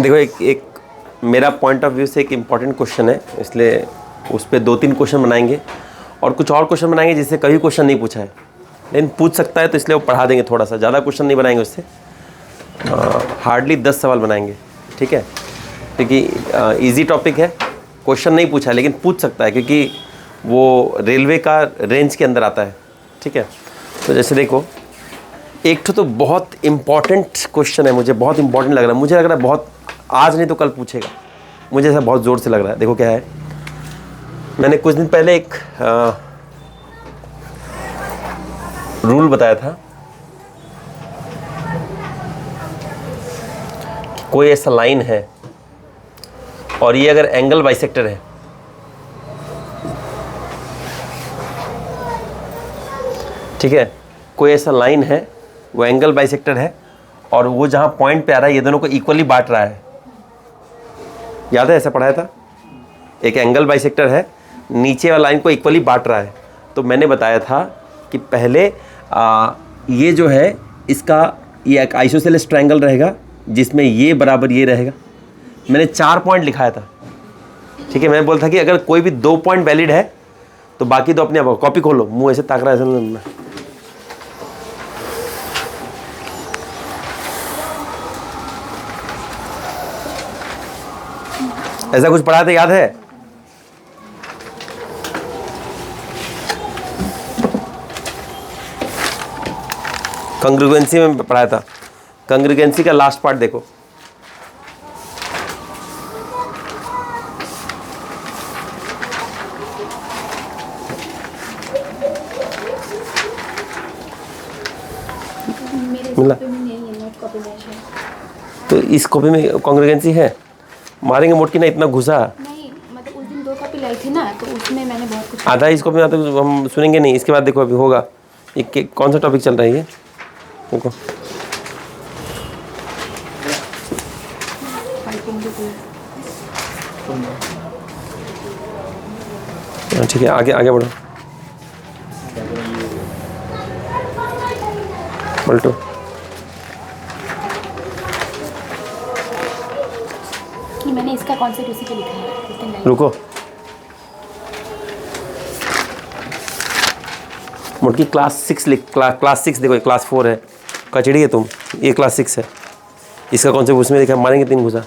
देखो एक मेरा पॉइंट ऑफ व्यू से एक इम्पॉर्टेंट क्वेश्चन है, इसलिए उस पर 2-3 क्वेश्चन बनाएंगे और कुछ और क्वेश्चन बनाएंगे जिससे कभी क्वेश्चन नहीं पूछा है, लेकिन पूछ सकता है तो इसलिए वो पढ़ा देंगे। थोड़ा सा ज़्यादा क्वेश्चन नहीं बनाएंगे उससे, हार्डली 10 सवाल बनाएंगे, ठीक है। क्योंकि इजी टॉपिक है, क्वेश्चन नहीं पूछा है लेकिन पूछ सकता है क्योंकि वो रेलवे का रेंज के अंदर आता है, ठीक है। तो जैसे देखो, एक तो बहुत इम्पॉर्टेंट क्वेश्चन है, मुझे बहुत इम्पॉर्टेंट लग रहा है, मुझे लग रहा है बहुत आज नहीं तो कल पूछेगा, मुझे ऐसा बहुत ज़ोर से लग रहा है। देखो क्या है, मैंने कुछ दिन पहले एक रूल बताया था, कोई ऐसा लाइन है और ये अगर एंगल बाइसेक्टर है, ठीक है, कोई ऐसा लाइन है वो एंगल बाइसेक्टर है और वो जहाँ पॉइंट पे आ रहा है ये दोनों को इक्वली बांट रहा है। याद है ऐसा पढ़ाया था? एक एंगल बाइसेक्टर है, नीचे वाला लाइन को इक्वली बांट रहा है। तो मैंने बताया था कि पहले ये जो है इसका ये एक आइसोसेलेस ट्रायंगल रहेगा जिसमें ये बराबर ये रहेगा। मैंने 4 पॉइंट लिखाया था, ठीक है। मैंने बोला था कि अगर कोई भी 2 पॉइंट वैलिड है तो बाकी तो अपने आप। कॉपी खोलो, मुंह ऐसे ताक रहा है ऐसा कुछ पढ़ा था, याद है? कंग्रुगेंसी में पढ़ाया था। कंग्रुगेंसी का लास्ट पार्ट देखो, मिला? तो इस कॉपी में कंग्रुगेंसी है। मारेंगे मोटकी ना, इतना घुसा नहीं, मतलब उस दिन 2 कॉपी लाई थी ना, तो उसमें मैंने बहुत कुछ आधा इस कॉपी में आता तो हम सुनेंगे नहीं। इसके बाद देखो अभी होगा, ये कौन सा टॉपिक चल रहा है ये देखो। ठीक है, आगे आगे बढ़ो। पलटो। मैंने इसका कॉन्सेप्ट उसी पे लिखा है। रुको, मुटकी क्लास 6 लिख, क्लास 6 देखो, क्लास 4 है, कचड़ी है तुम, ये क्लास 6 है। इसका कॉन्सेप्ट उसमें लिखा है, मारेंगे 3 घुसा।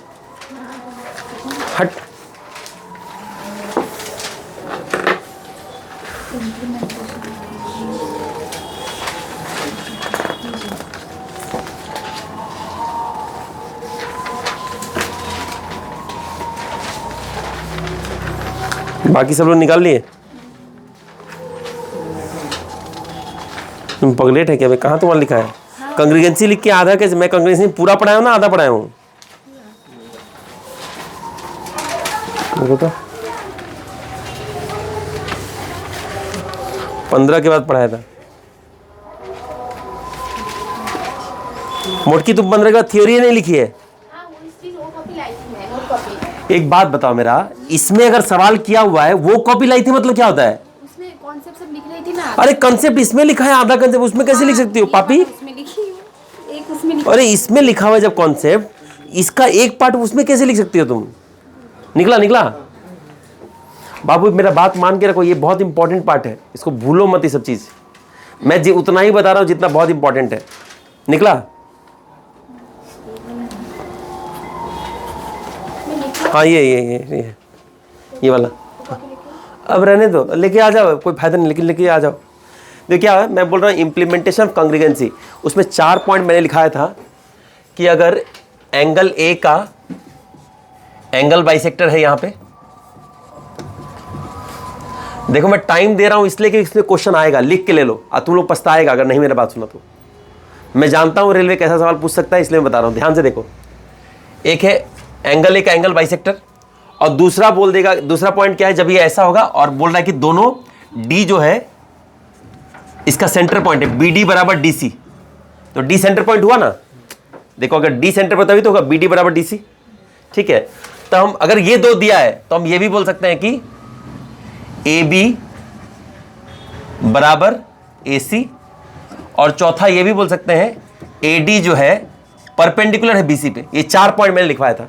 हट, बाकी सब लोग निकाल लिए? तुम पगलेट है क्या? मैं कहाँ तुम्हारा लिखा है? कंग्रीगेंसी लिख के आधा कैसे? मैं कंग्रीगेंसी पूरा पढ़ाया हूँ ना आधा पढ़ाया हूँ? तो 15 के बाद पढ़ाया था। मोटकी तुम 15 के बाद थियोरी नहीं लिखी है? एक बात बताओ मेरा, इसमें अगर सवाल किया हुआ है वो कॉपी लाई थी मतलब क्या होता है? उसमें कॉन्सेप्ट सब लिख रही थी ना। अरे कंसेप्ट इसमें लिखा है, आधा कंसेप्ट उसमें कैसे लिख सकती हो पापी? उसमें लिखी है, एक उसमें लिखी। अरे इसमें लिखा हुआ है जब कॉन्सेप्ट, इसका एक पार्ट उसमें कैसे लिख सकती हो तुम? निकला बाबू, मेरा बात मान के रखो, ये बहुत इंपॉर्टेंट पार्ट है, इसको भूलो मत। ये सब चीज मैं उतना ही बता रहा हूं जितना बहुत इंपॉर्टेंट है। निकला? हाँ ये वाला अब रहने दो, लेके आ जाओ, कोई फायदा नहीं, लेकिन लेके आ जाओ। देखिए क्या है, मैं बोल रहा हूँ इम्प्लीमेंटेशन ऑफ कंग्रीगेंसी, उसमें 4 पॉइंट मैंने लिखाया था कि अगर एंगल ए का एंगल बाइसेक्टर है, यहां पे देखो मैं टाइम दे रहा हूं इसलिए कि इसमें क्वेश्चन आएगा, लिख के ले लो, और तुम लोग पछताएगा अगर नहीं मेरा बात सुना तो। मैं जानता हूं रेलवे कैसा सवाल पूछ सकता है, इसलिए मैं बता रहा हूं, ध्यान से देखो। एक है एंगल ए का एंगल बाइसेक्टर, और दूसरा बोल देगा, दूसरा पॉइंट क्या है, जब ये ऐसा होगा और बोल रहा है कि दोनों डी जो है इसका सेंटर पॉइंट है, बी डी बराबर डी सी, तो डी सेंटर पॉइंट हुआ ना। देखो अगर डी सेंटर पर तभी तो होगा बी डी बराबर डी सी, ठीक है। तो हम अगर ये 2 दिया है तो हम ये भी बोल सकते हैं कि ए बी बराबर ए सी, और चौथा ये भी बोल सकते हैं ए डी जो है परपेंडिकुलर है बीसी पे। ये 4 पॉइंट मैंने लिखवाया था,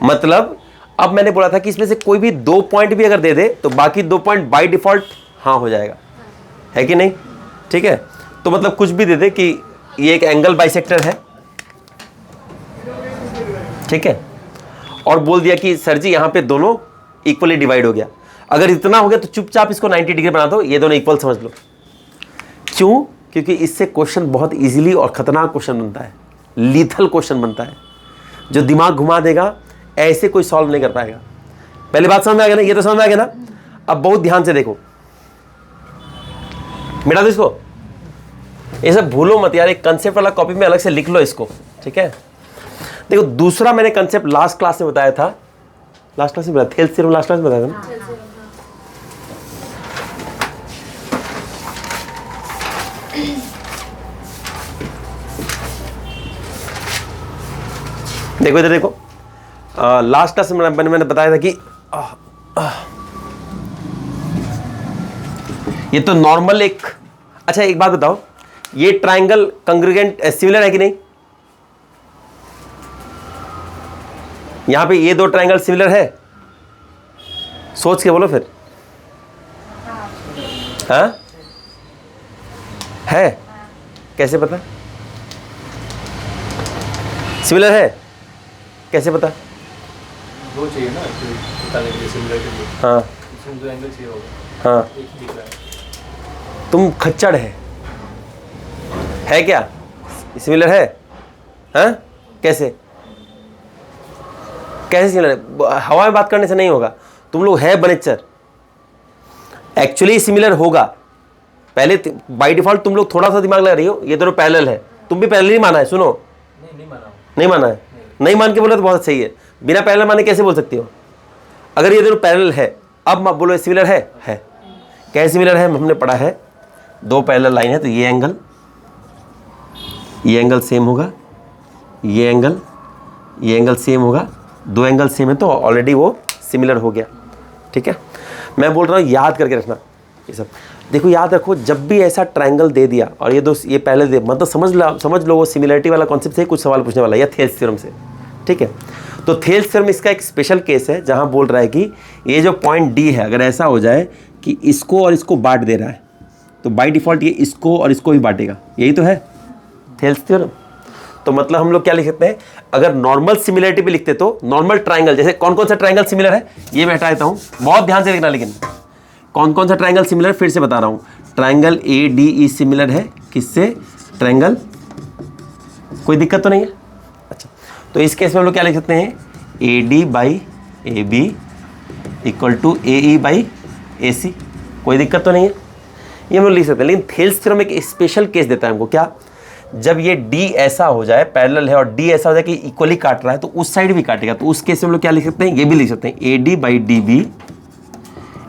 मतलब अब मैंने बोला था कि इसमें से कोई भी 2 पॉइंट भी अगर दे दे तो बाकी 2 पॉइंट बाय डिफॉल्ट हाँ हो जाएगा, है कि नहीं? ठीक है, तो मतलब कुछ भी दे दे कि ये एक एंगल बाइसेक्टर है, ठीक है, और बोल दिया कि सर जी यहाँ पे दोनों इक्वली डिवाइड हो गया। अगर इतना हो गया तो चुपचाप इसको 90 डिग्री बना दो, ये दोनों इक्वल समझ लो। क्यों? क्योंकि इससे क्वेश्चन बहुत इजीली और खतरनाक क्वेश्चन बनता है, लीथल क्वेश्चन बनता है, जो दिमाग घुमा देगा, ऐसे कोई सॉल्व नहीं कर पाएगा। पहली बात समझ में आ गया ना? ये तो समझ में आ गया ना? अब बहुत ध्यान से देखो, मिटा दो इसको, ये सब भूलो मत यार, एक कंसेप्ट वाला कॉपी में अलग से लिख लो इसको, ठीक है? देखो दूसरा मैंने कंसेप्ट लास्ट क्लास में बताया था, लास्ट क्लास में बताया, थेल्स थ्योरम लास्ट क्लास में बताया था ना? देखो इधर देखो, लास्ट क्लास में मैंने बताया था कि ये तो नॉर्मल एक, अच्छा एक बात बताओ, ये ट्राइंगल कंग्रीगेंट सिमिलर है कि नहीं? यहां पे ये 2 ट्राइंगल सिमिलर है? सोच के बोलो फिर। हाँ है, कैसे पता सिमिलर है? कैसे पता? 2 चाहिए ना बताने के लिए, सिमिलर के लिए। हाँ इसमें 2 एंगल चाहिए होगा, हाँ, एक ही दिख रहा है। तुम खच्चड़ है क्या? सिमिलर है? हाँ कैसे कैसे सिमिलर है? हवा में बात करने से नहीं होगा, तुम लोग है बनेचर, एक्चुअली सिमिलर होगा। पहले बाय डिफॉल्ट तुम लोग थोड़ा सा दिमाग लगा रही हो, ये दोनों पैरेलल है, तुम भी पैरेलल ही माना है। सुनो, नहीं माना हूं। नहीं माना है, नहीं मान के बोले तो बहुत सही है, बिना पैरेलल माने कैसे बोल सकती हो? अगर ये दोनों पैरेलल है, अब बोलो सिमिलर है? कैसे सिमिलर है? हमने पढ़ा है 2 पैरेलल लाइन है तो ये एंगल सेम होगा, ये एंगल सेम होगा, 2 एंगल सेम है तो ऑलरेडी वो सिमिलर हो गया, ठीक है? मैं बोल रहा हूँ याद करके रखना ये सब। देखो याद रखो, जब भी ऐसा ट्रायंगल दे दिया और ये पहले दे, मतलब समझ लो वो सिमिलरिटी वाला कॉन्सेप्ट से कुछ सवाल पूछने वाला है, या थेल्स थ्योरम से, ठीक है? तो थेल्स थ्योरम इसका एक स्पेशल केस है जहाँ बोल रहा है कि ये जो पॉइंट डी है, अगर ऐसा हो जाए कि इसको और इसको बांट दे रहा है तो बाय डिफॉल्ट ये इसको और इसको भी बांटेगा, यही तो है थेल्स थ्योरम। तो मतलब हम लोग क्या लिख सकते हैं, अगर नॉर्मल सिमिलरिटी भी लिखते तो नॉर्मल ट्रायंगल, जैसे कौन कौन सा ट्रायंगल सिमिलर है ये मैं हटा देता हूँ, बहुत ध्यान से देखना, लेकिन कौन कौन सा ट्रायंगल सिमिलर फिर से बता रहा हूँ। Triangle A D E similar है किससे? ट्रायंगल, कोई दिक्कत तो नहीं है? अच्छा, तो इस केस में हम लोग क्या लिख सकते हैं, A D by A B equal to A E by A C, कोई दिक्कत तो नहीं है, ये हम लोग लिख सकते हैं। लेकिन थेल्स थ्योरम एक स्पेशल केस देता है हमको, क्या? जब ये डी ऐसा हो जाए, पैरेलल है और डी ऐसा हो जाए कि इक्वली काट रहा है तो उस साइड भी काटेगा, तो उस केस में हम लोग क्या लिख सकते हैं, ये भी लिख सकते हैं, A D by D B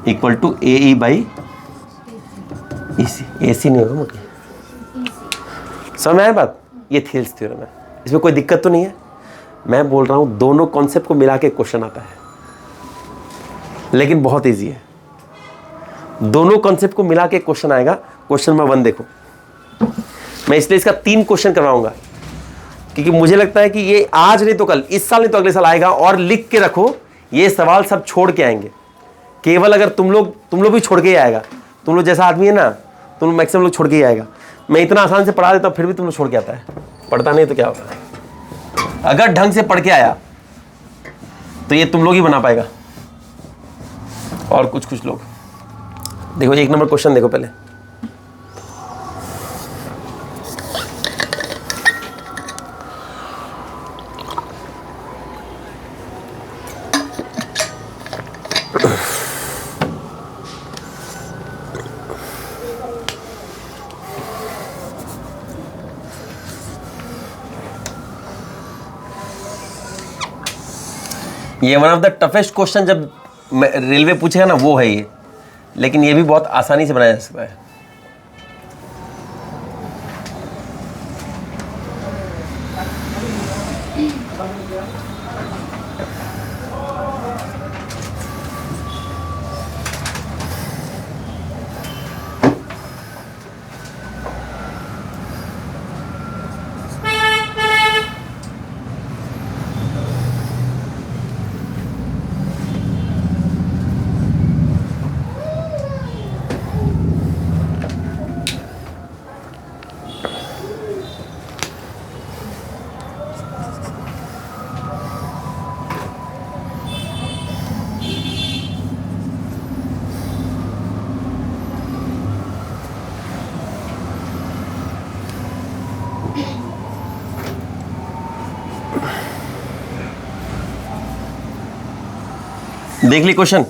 equal to A E by A C. A C नहीं होगा मोटी, समझ में आया बात? ये थेल्स थ्योरम है, इसमें कोई दिक्कत तो नहीं है। मैं बोल रहा हूँ दोनों कॉन्सेप्ट को मिला के क्वेश्चन आता है, लेकिन बहुत ईजी है। दोनों कॉन्सेप्ट को मिला के क्वेश्चन आएगा। क्वेश्चन नंबर 1 देखो, मैं इसलिए इसका 3 क्वेश्चन करवाऊंगा क्योंकि मुझे लगता है कि ये आज नहीं तो कल, इस साल नहीं तो अगले साल आएगा। और लिख के रखो, ये सवाल सब छोड़ के आएंगे, केवल अगर तुम लोग भी छोड़ के ही आएगा। तुम लोग जैसा आदमी है ना, तुम मैक्सिमम लोग छोड़ के ही आएगा। मैं इतना आसान से पढ़ा देता हूँ फिर भी तुम लोग छोड़ के आता है, पढ़ता नहीं तो क्या होता है। अगर ढंग से पढ़ के आया तो ये तुम लोग ही बना पाएगा और कुछ लोग। देखो 1 नंबर क्वेश्चन देखो पहले, ये one of the toughest question जब रेलवे पूछेगा ना वो है ये, लेकिन ये भी बहुत आसानी से बनाया जा सकता है। देख ली क्वेश्चन।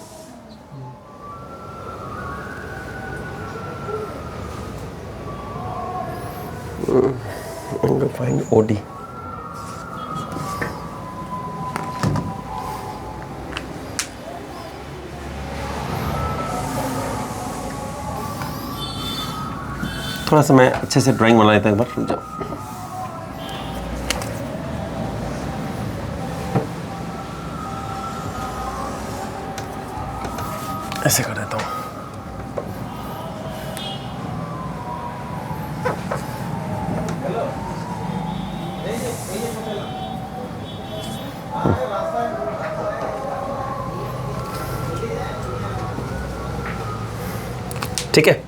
Find OD. थोड़ा सा मैं अच्छे से ड्राइंग बना लेता हूँ एक बार, रुक जाओ। ऐसे कर देता हूँ। ठीक है,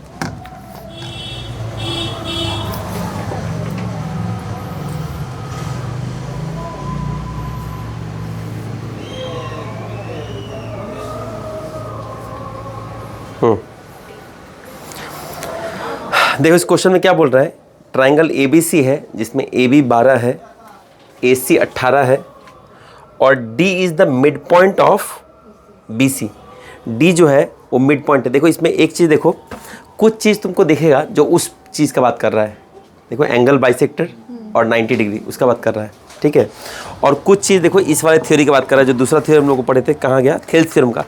देखो इस क्वेश्चन में क्या बोल रहा है। ट्राइंगल ABC है जिसमें AB 12 है, AC 18 है और D is the mid point of BC। D जो है वो मिड पॉइंट है। देखो इसमें एक चीज़ देखो, कुछ चीज़ तुमको दिखेगा जो उस चीज़ का बात कर रहा है। देखो एंगल बाइसेक्टर और 90 डिग्री उसका बात कर रहा है, ठीक है। और कुछ चीज़ देखो इस वाले थ्योरी की बात कर रहा है, जो दूसरा थ्योरी हम लोग को पढ़े थे, कहाँ गया, थेल्स थ्योरम का।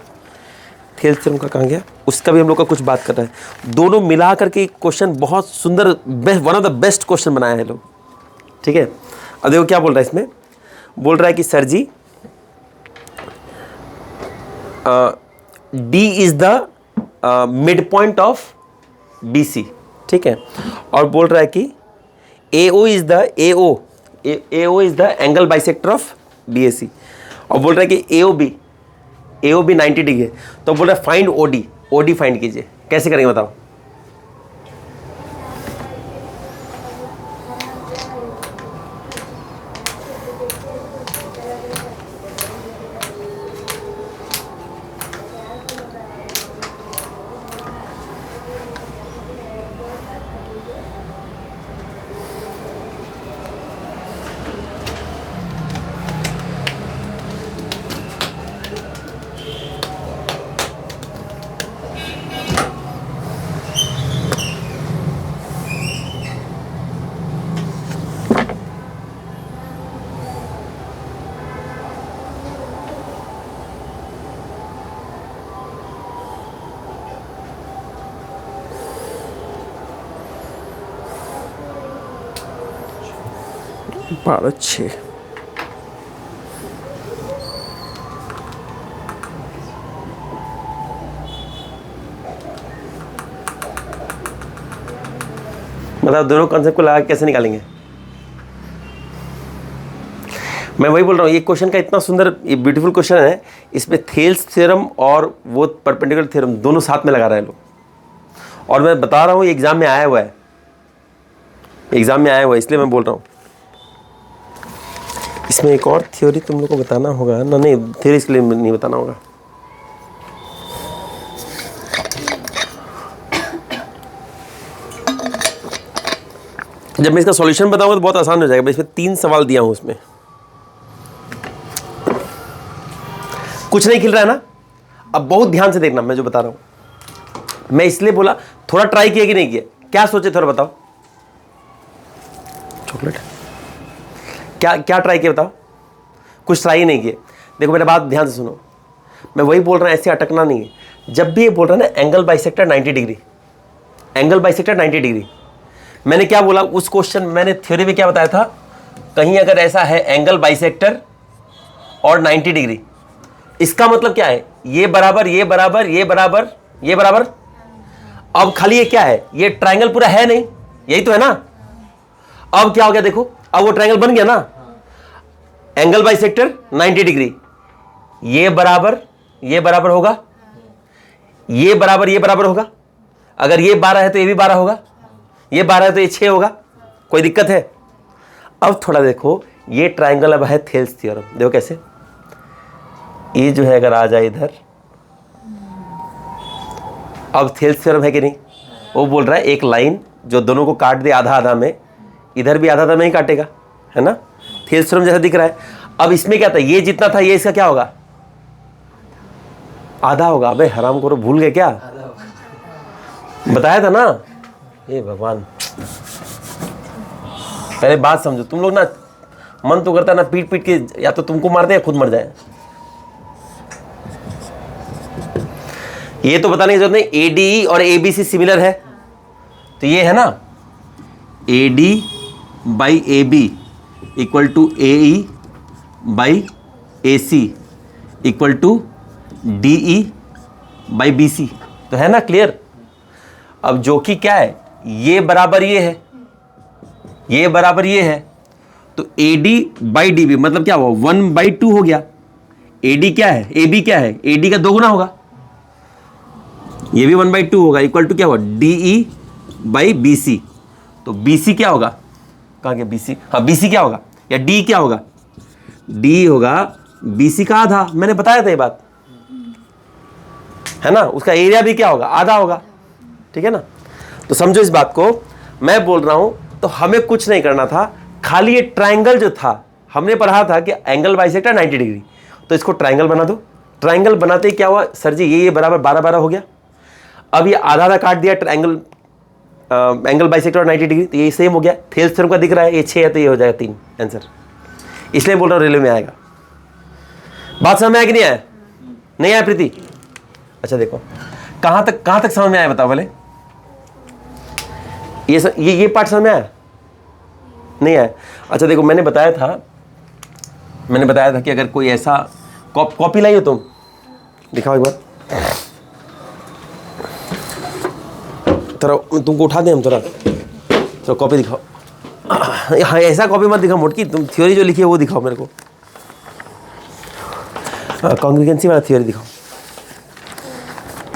थेल्स थ्योरम का कहाँ गया, उसका भी हम लोग का कुछ बात कर रहा है। दोनों मिला करके क्वेश्चन बहुत सुंदर, one of the best question बनाया है लोग, ठीक है। अब देखो क्या बोल रहा है इसमें, बोल रहा है कि sir ji D is the mid point of BC, ठीक है। और बोल रहा है कि AO is the AO is the angle bisector of BAC। और बोल रहा है कि AOB 90 डिग्री है। तो बोल रहा है फाइंड OD फाइंड कीजिए। कैसे करेंगे बताओ। बारह छः मतलब दोनों कॉन्सेप्ट को लगा के कैसे निकालेंगे। मैं वही बोल रहा हूँ, ये क्वेश्चन का इतना सुंदर, ये ब्यूटीफुल क्वेश्चन है। इसमें थेल्स थ्योरम और वो परपेंडिकुलर थ्योरम दोनों साथ में लगा रहे हैं लोग। और मैं बता रहा हूँ ये एग्जाम में आया हुआ है, एग्जाम में आया हुआ है, इसलिए मैं बोल रहा हूँ। इसमें एक और थ्योरी तुम लोग को बताना होगा ना, नहीं थ्योरी इसके लिए नहीं बताना होगा। जब मैं इसका सॉल्यूशन बताऊंगा तो बहुत आसान हो जाएगा। मैं इसमें 3 सवाल दिया हूं, उसमें कुछ नहीं खिल रहा है ना। अब बहुत ध्यान से देखना मैं जो बता रहा हूं। मैं इसलिए बोला थोड़ा ट्राई किया कि नहीं किया, क्या सोचे थोड़ा बताओ। चॉकलेट क्या ट्राई किया बताओ। कुछ ट्राई नहीं किए। देखो मेरा बात ध्यान से सुनो, मैं वही बोल रहा हूँ, ऐसे अटकना नहीं है। जब भी ये बोल रहा है ना angle bisector 90 degree, angle bisector 90 degree, मैंने क्या बोला उस क्वेश्चन, मैंने थ्योरी में क्या बताया था, कहीं अगर ऐसा है एंगल बाइसेक्टर और 90 डिग्री, इसका मतलब क्या है, ये बराबर ये बराबर ये बराबर ये बराबर। अब खाली ये क्या है, ये ट्राइंगल पूरा है नहीं, यही तो है ना। अब क्या हो गया देखो, अब वो ट्राइंगल बन गया ना, एंगल बाइसेक्टर 90 डिग्री, ये बराबर होगा, ये बराबर होगा। अगर ये 12 है तो ये भी 12 होगा, ये 12 है तो ये 6 होगा। कोई दिक्कत है। अब थोड़ा देखो, ये ट्राइंगल अब है थेल्स थ्योरम। देखो कैसे, ये जो है अगर आ जाए इधर, अब थेल्स थ्योरम है कि नहीं। वो बोल रहा है एक लाइन जो दोनों को काट दे आधा आधा में, इधर भी आधा आधा में ही काटेगा, है ना। थेल्स थ्योरम जैसा दिख रहा है। अब इसमें क्या था, ये जितना था ये इसका क्या होगा, आधा होगा। अबे हराम करो, भूल गए क्या? बताया था ना। हे भगवान, पहले बात समझो। तुम लोग ना, मन तो करता है ना पीट पीट के या तो तुमको मार दे या खुद मर जाए। ये तो बताने की जरूरत नहीं, ADE और ABC सिमिलर है, तो ये है ना AD by AB equal to AE by AC equal to DE by BC, तो है ना क्लियर। अब जो कि क्या है, ये बराबर ये है, ये बराबर ये है, तो AD बाई DB मतलब क्या हुआ, 1/2 हो गया। AD क्या है, AB क्या है, AD का 2 गुना होगा, ये भी 1/2 होगा, इक्वल टू क्या हुआ, DE बाई BC। तो BC क्या होगा, कहाँ गया BC, हाँ BC क्या होगा, या D क्या होगा, D होगा BC का आधा। मैंने बताया था ये बात, है ना। उसका एरिया भी क्या होगा, आधा होगा, ठीक है ना। तो समझो इस बात को, मैं बोल रहा हूं तो हमें कुछ नहीं करना था, खाली ये ट्रायंगल जो था, हमने पढ़ा था कि एंगल बाइसेक्टर 90 डिग्री, तो इसको ट्रायंगल बना दो। ट्रायंगल बनाते ही क्या हुआ सर जी, ये बराबर 12-12 हो गया। अब ये आधा आधा काट दिया ट्रायंगल, एंगल बाइसेक्टर 90 डिग्री, तो ये सेम हो गया। थेल्स थ्योरम का दिख रहा है, ये 6 है तो ये हो जाएगा 3 आंसर। इसलिए बोल रहा हूँ रेलवे में आएगा। बात समझ में आया कि नहीं आया? नहीं आया प्रीति? अच्छा देखो, कहाँ तक समझ में आया बताओ पहले। ये पार्ट समझ में आया? नहीं आया? अच्छा देखो, मैंने बताया था कि अगर कोई ऐसा कॉपी लाई हो तुम, दिखाओ एक बार थोड़ा, तुमको उठा दें हम थोड़ा, तो कॉपी दिखाओ। हाँ ऐसा कॉपी मत दिखाओ मोटकी, तुम थ्योरी जो लिखी है वो दिखाओ मेरे को, कॉन्ग्रीगेंसी वाला थ्योरी दिखाओ।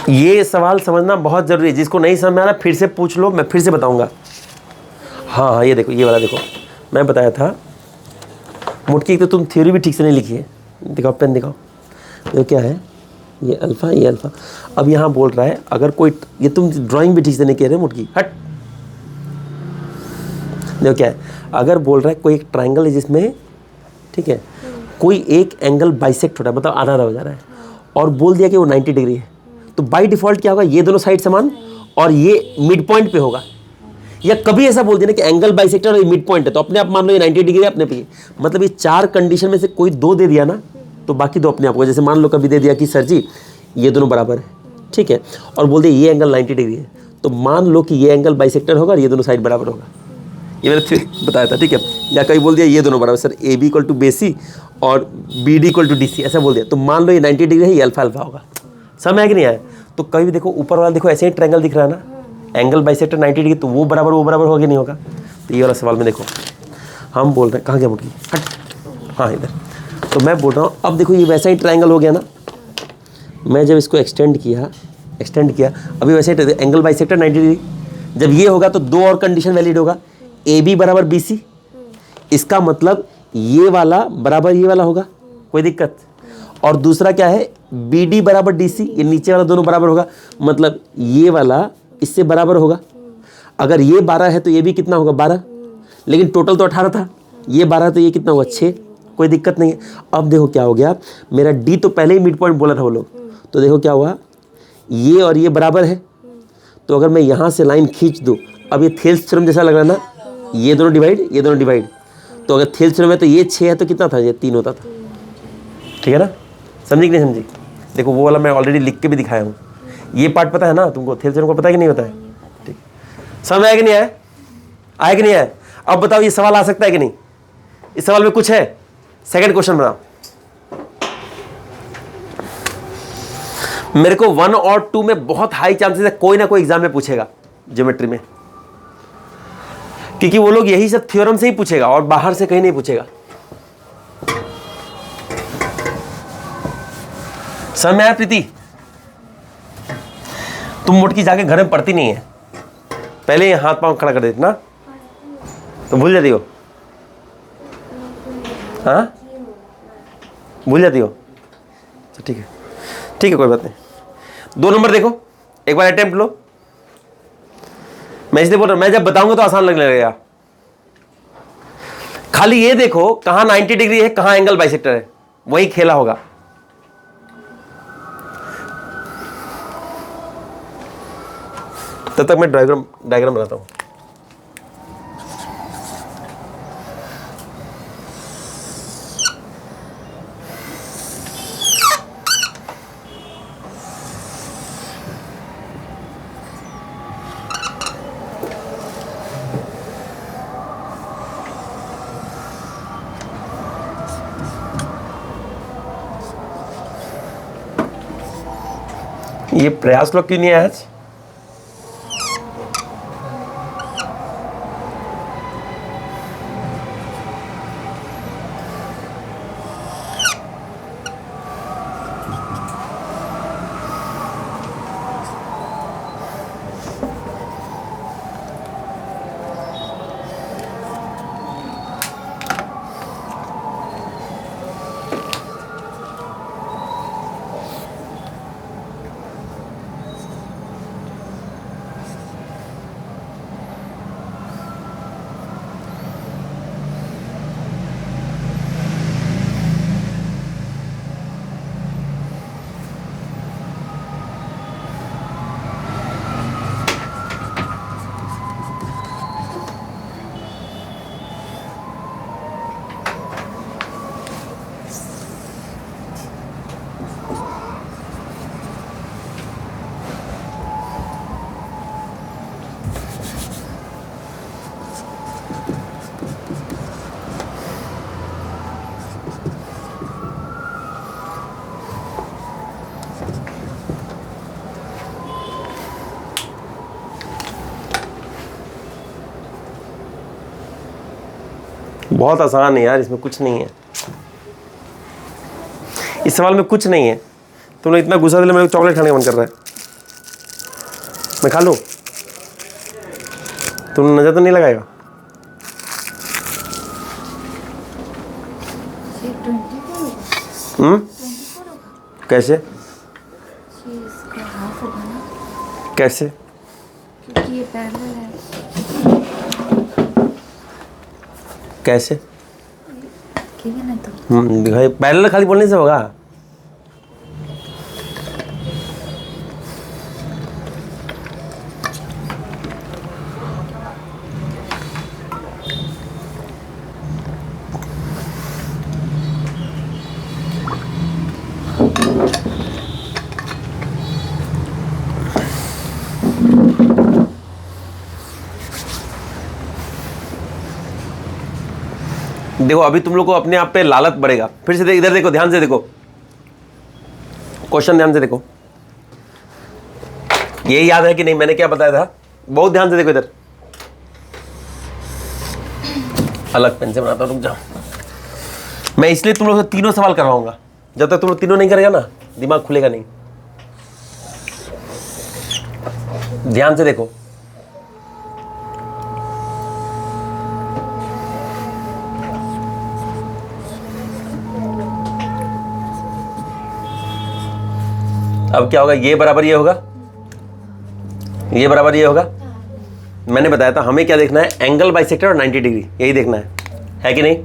ये सवाल समझना बहुत ज़रूरी है, जिसको नहीं समझ में आ रहा फिर से पूछ लो, मैं फिर से बताऊंगा। हाँ ये देखो, ये वाला देखो, मैं बताया था मोटकी, तो तुम थ्योरी भी ठीक से नहीं लिखी है। दिखाओ पेन दिखाओ, तो क्या है, ये अल्फ़ा, ये अल्फ़ा। अब यहाँ बोल रहा है अगर कोई, ये तुम ड्राइंग भी ठीक से नहीं कह रहे मोटकी, हट। देखो क्या है, अगर बोल रहा है कोई एक ट्रायंगल है जिसमें, ठीक है, कोई एक एंगल बाइसेक्ट हो रहा है, मतलब आधा आधा हो जा रहा है, और बोल दिया कि वो 90 डिग्री है, तो बाय डिफ़ॉल्ट क्या होगा, ये दोनों साइड समान और ये मिड पॉइंट पे होगा। या कभी ऐसा बोल देना कि एंगल बाइसेक्टर और ये मिड पॉइंट है, तो अपने आप मान लो ये 90 डिग्री है अपने पे, मतलब ये 4 कंडीशन में से कोई 2 दे दिया ना, तो बाकी 2 अपने आप होगा। जैसे मान लो कभी दे दिया कि सर जी ये दोनों बराबर है, ठीक है, और बोल दिया ये एंगल 90 डिग्री है, तो मान लो कि ये एंगल बाइसेक्टर होगा और ये दोनों साइड बराबर होगा। ये मैंने थ्योरी बताया था, ठीक है। या कभी बोल दिया ये दोनों बराबर, sir AB equal to BC और BD इक्वल टू DC, ऐसा बोल दिया, तो मान लो ये 90 डिग्री है, ये अल्फा अल्फा होगा। समझ आया कि नहीं आया? तो कभी भी देखो ऊपर वाला देखो ऐसे ही ट्रायंगल दिख रहा है ना, एंगल बाइसेक्टर 90 डिग्री, तो वो बराबर होगा कि नहीं होगा। तो ये वाला सवाल में देखो हम बोल रहे हैं, कहाँ गया मुटकी, हट, हाँ इधर। तो मैं बोल रहा हूँ अब देखो ये वैसा ही ट्रायंगल हो गया ना, मैं जब इसको एक्सटेंड किया अभी वैसे ही एंगल बाइसेक्टर 90 डिग्री, जब ये होगा तो 2 और कंडीशन वैलिड होगा, AB बराबर BC, इसका मतलब ये वाला बराबर ये वाला होगा, कोई दिक्कत। और दूसरा क्या है, BD बराबर DC, ये नीचे वाला दोनों बराबर होगा, मतलब ये वाला इससे बराबर होगा। अगर ये 12 है तो ये भी कितना होगा, 12, लेकिन टोटल तो 18 था, ये 12 तो ये कितना होगा, 6, कोई दिक्कत नहीं है। अब देखो क्या हो गया, मेरा D तो पहले ही मिड पॉइंट बोला था वो लोग, तो देखो क्या हुआ, ये और ये बराबर है, तो अगर मैं यहाँ से लाइन खींच दूँ, अब ये थेल्स थ्योरम जैसा लग रहा है ना, ये दोनों डिवाइड, तो अगर थेल्स थ्योरम है तो ये 6 है तो कितना था, ये 3 होता था, ठीक है ना। समझी कि नहीं समझी? देखो वो वाला मैं ऑलरेडी लिख के भी दिखाया हूँ। ये पार्ट पता है ना तुमको, थेल्स थ्योरम को पता है कि नहीं पता है? ठीक, समझ आया कि नहीं आया? आया कि नहीं आया? अब बताओ ये सवाल आ सकता है कि नहीं? इस सवाल में कुछ है? सेकंड क्वेश्चन बनाओ। मेरे को 1 और 2 में बहुत हाई चांसेस है कोई ना कोई एग्जाम में पूछेगा ज्योमेट्री में, क्योंकि वो लोग यही सब थ्योरम से ही पूछेगा और बाहर से कहीं नहीं पूछेगा। समझ में आया प्रीति? तुम मोटकी जाके घर में पढ़ती नहीं है, पहले हाथ पांव खड़ा कर देती ना, तो भूल जाती हो। हाँ भूल जाती हो, तो ठीक है कोई बात नहीं। 2 नंबर देखो, एक बार अटेम्प्ट लो। मैं इसलिए बोल रहा हूं, मैं जब बताऊंगा तो आसान लगने लगेगा। खाली ये देखो कहां 90 डिग्री है, कहां एंगल बाइसेक्टर है, वही खेला होगा। तब तक मैं डायग्राम बनाता हूँ। ये प्रयास लोग क्यों नहीं आया आज? बहुत आसान है यार, इसमें कुछ नहीं है, इस सवाल में कुछ नहीं है। तुमने इतना गुस्सा दिला, मेरे को चॉकलेट खाने का मन कर रहा है, मैं खा लूं? तुमने नजर तो नहीं लगाएगा? कैसे कैसे? क्योंकि ये पैरेलल है। कैसे? ठीक है ना? तो दिखाई पैरेलल खाली बोलने से होगा? देखो अभी तुम लोग को अपने आप पे लालच बढ़ेगा। फिर से इधर देखो, ध्यान से देखो क्वेश्चन, ध्यान से देखो। ये याद है कि नहीं मैंने क्या बताया था? बहुत ध्यान से देखो इधर। अलग पेन से बनाता हूं, रुक जाओ। मैं इसलिए तुम लोग से तीनों सवाल करवाऊंगा। जब तक तुम लोग तीनों नहीं करेगा ना, दिमाग खुलेगा नहीं। ध्यान से देखो। अब क्या होगा? ये बराबर ये होगा, ये बराबर ये होगा। मैंने बताया था हमें क्या देखना है, एंगल बाइसेक्टर और 90 डिग्री, यही देखना है कि नहीं?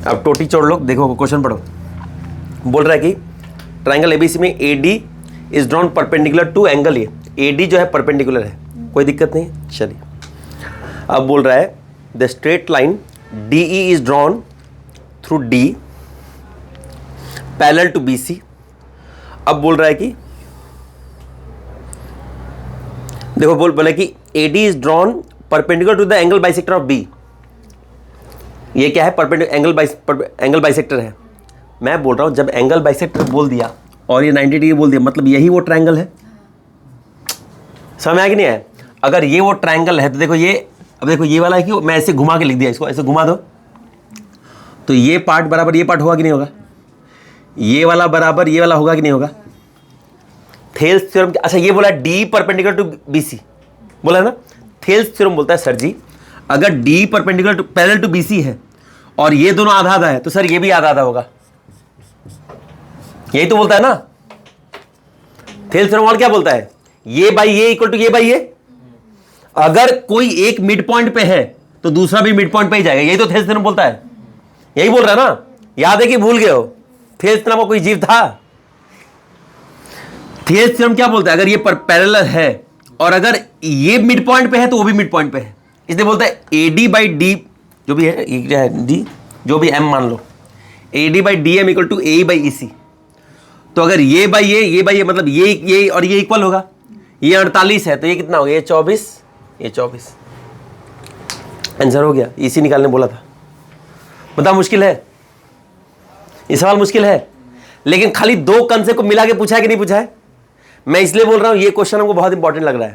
अब टोटी छोड़ लो, देखो क्वेश्चन पढ़ो। बोल रहा है कि ट्रायंगल एबीसी में AD is drawn perpendicular to angle, ये AD जो है परपेंडिकुलर है, कोई दिक्कत नहीं। चलिए अब बोल रहा है the straight line DE is drawn through D parallel to BC। अब बोल रहा है कि देखो बोला कि AD is drawn perpendicular to the angle bisector of B। ये क्या है? एंगल बाइसेक्टर है। मैं बोल रहा हूं जब एंगल बाइसेक्टर बोल दिया और ये 90 डिग्री बोल दिया, मतलब यही वो ट्रायंगल है। समझ आया कि नहीं आया? अगर ये वो ट्रायंगल है तो देखो ये, अब देखो ये वाला है कि मैं ऐसे घुमा के लिख दिया, इसको ऐसे घुमा दो तो ये पार्ट बराबर ये पार्ट होगा कि नहीं होगा? ये वाला बराबर ये वाला होगा कि नहीं होगा? Thales theorem. अच्छा ये बोला D परपेंडिकुलर टू BC, बोला ना? थेल्स थ्योरम बोलता है सर जी अगर D perpendicular to parallel to BC है और ये दोनों आधा आधा है तो सर ये भी आधा आधा होगा। यही तो बोलता है ना थेल्स थ्योरम। और क्या बोलता है? ये बाई ये इक्वल टू ये बाई ये। अगर कोई एक मिड पॉइंट पे है तो दूसरा भी मिड पॉइंट पे ही जाएगा। यही तो थेल्स थ्योरम बोलता है। यही बोल रहा है ना? याद है कि भूल गए हो? थेल्स नाम का कोई जीव था? थेल्स थ्योरम क्या बोलता है? अगर ये पैरेलल है और अगर ये मिड पॉइंट पे है तो वो भी मिड पॉइंट पे है, इसलिए बोलता है AD बाई डी जो भी है, ये क्या है डी, जो भी M मान लो, AD by DM equal to AE by EC। तो अगर ये बाई ये मतलब ये और ये इक्वल होगा, ये 48 है तो ये कितना हो गया, ये 24, ये 24। आंसर हो गया, EC निकालने बोला था। बता मुश्किल है ये सवाल, मुश्किल है, लेकिन खाली 2 कंसेप्ट को मिला के पूछा है कि नहीं पूछा है। मैं इसलिए बोल रहा हूं ये क्वेश्चन हमको बहुत इंपॉर्टेंट लग रहा है।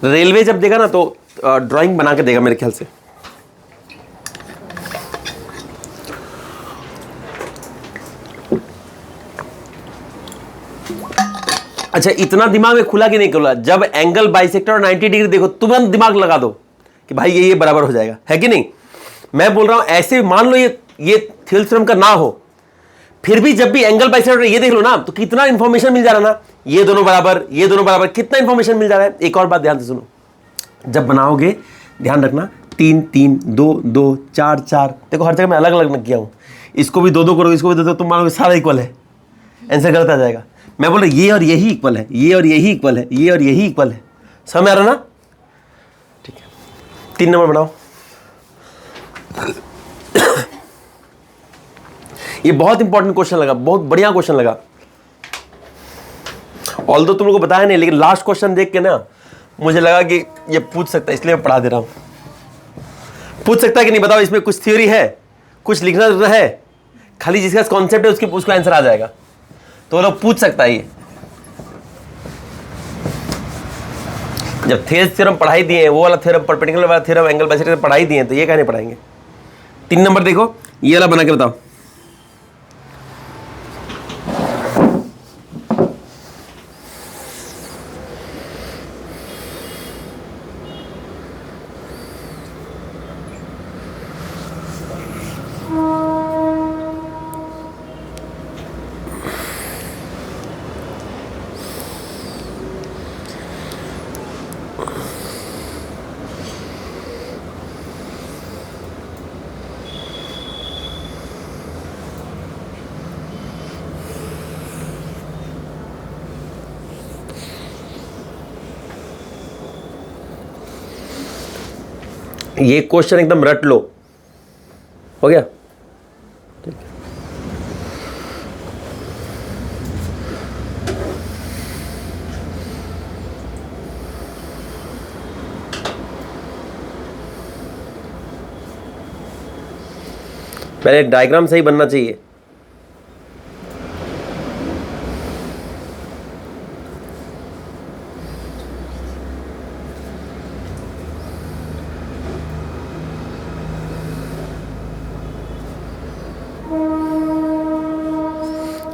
रेलवे जब देगा ना तो ड्राइंग बना के देगा मेरे ख्याल से। अच्छा, इतना दिमाग में खुला कि नहीं खुला, जब एंगल बाइसेक्टर और 90 डिग्री देखो तुरंत दिमाग लगा दो कि भाई ये बराबर हो जाएगा, है कि नहीं। मैं बोल रहा हूं ऐसे मान लो ये थियोरेम थ्योरम का ना हो, फिर भी जब भी एंगल बाइसेक्टर ये देख लो ना तो कितना इंफॉर्मेशन मिल जा रहा ना, ये दोनों बराबर, ये दोनों बराबर, कितना इंफॉर्मेशन मिल जा रहा है। एक और बात ध्यान से सुनो, जब बनाओगे ध्यान रखना 3 3 2 2 4 4, देखो हर जगह मैं अलग अलग किया हूं, इसको भी 2 2 करो, इसको भी 2 2, तुम मानोगे सारा इक्वल है, आंसर गलत आ जाएगा। मैं बोल रहा ये और यही इक्वल है, ये और यही इक्वल है, ये और यही इक्वल है, समझ आ रहा ना। ठीक है, 3 नंबर बनाओ। ये बहुत इंपॉर्टेंट क्वेश्चन लगा, बहुत बढ़िया क्वेश्चन लगा। ऑल्दो तुम लोगों को बताया नहीं, लेकिन लास्ट क्वेश्चन देख के ना मुझे लगा कि ये पूछ सकता है, इसलिए मैं पढ़ा दे रहा हूं। पूछ सकता है कि नहीं बताओ, इसमें कुछ थ्योरी है, कुछ लिखना है, खाली जिसका कॉन्सेप्ट है उसको आंसर आ जाएगा, तो वो लोग पूछ सकता है। ये जब थेल्स थ्योरम पढ़ाई दिए, वो वाला थ्योरम, परपेंडिकुलर वाला थ्योरम, एंगल बाइसेक्टर पढ़ाई दिए, तो ये कहने पढ़ाएंगे। 3 नंबर देखो, ये वाला बना के बताओ। ये क्वेश्चन एकदम रट लो, हो गया। ठीक है, पहले डायग्राम सही बनना चाहिए।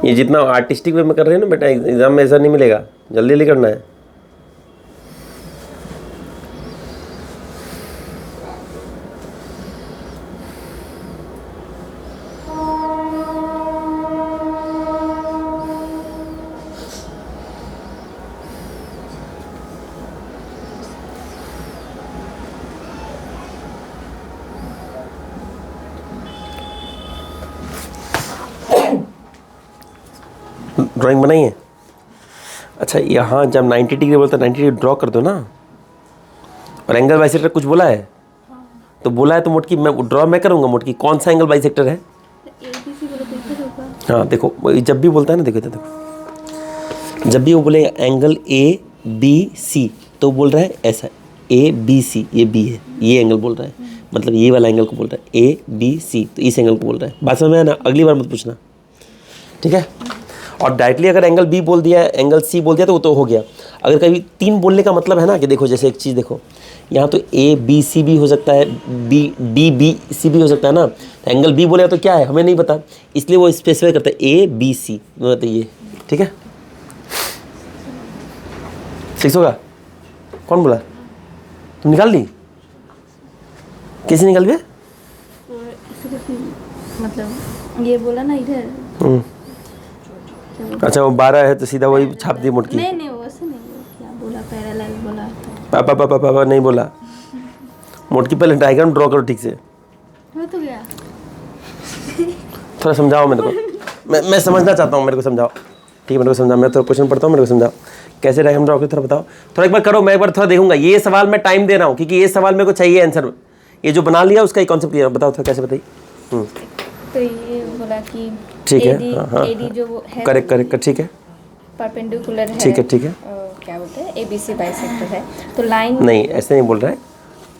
ये जितना आर्टिस्टिक वे में कर रहे हैं ना बेटा, एग्जाम में ऐसा नहीं मिलेगा, जल्दी जल्दी करना है। ड्राइंग बनाई है। अच्छा, यहाँ जब 90 डिग्री बोलता है 90 डिग्री ड्रॉ कर दो ना, और एंगल बाइसेक्टर कुछ बोला है, तो बोला है तो मोटकी मैं ड्रॉ मैं करूँगा। मोटकी कौन सा एंगल बाइसेक्टर है? हाँ देखो, जब भी बोलता है ना, देखो जब भी वो बोले एंगल ABC, तो बोल रहा है ऐसा ABC, ये B है, ये एंगल बोल रहा है, मतलब ये वाला एंगल को बोल रहा है ABC, तो इस एंगल को बोल रहा है। बात समझ में आया ना? अगली बार मत पूछना, ठीक है। और डायरेक्टली अगर एंगल B बोल दिया, एंगल C बोल दिया, तो वो तो हो गया। अगर कभी 3 बोलने का मतलब है ना कि देखो, जैसे एक चीज़ देखो, यहाँ तो ABC भी हो सकता है, DBC भी हो सकता है ना। तो एंगल B बोलेगा तो क्या है हमें नहीं पता, इसलिए वो स्पेसिफाई करता है ABC, मतलब ये, ठीक है। 6 होगा? कौन बोला? तुम निकाल ली? किसी निकाल दिया? मतलब ये बोला ना इधर। अच्छा, वो 12 है तो सीधा वही छाप दी मोटकी। नहीं वो ऐसे नहीं, क्या बोला, पैरेलल बोला। पापा नहीं बोला। मोटकी पहले डायग्राम ड्रॉ करो ठीक से। हो तो गया। थोड़ा समझाओ मेरे को। मैं समझना चाहता हूँ, मेरे को समझाओ। ठीक है, मेरे को समझाओ, मैं तो क्वेश्चन पढ़ता हूँ, मेरे को समझाओ कैसे डायग्राम ड्रॉ करोगे, थोड़ा बताओ। थोड़ा एक बार करो, मैं एक बार थोड़ा देखूंगा। ये सवाल मैं टाइम दे रहा हूँ क्योंकि ये सवाल मेरे को चाहिए आंसर। ये जो बना लिया उसका ही कॉन्सेप्ट क्लियर बताओ थोड़ा, कैसे बताइए। तो ये बोला कि ठीक है, AD, हाँ हाँ, AD जो वो है करेक्ट करेक्ट, ठीक है परपेंडिकुलर है। ठीक है ठीक है। क्या बोलते हैं, ABC बाइसेक्टर है, तो लाइन नहीं ऐसे नहीं बोल रहा है,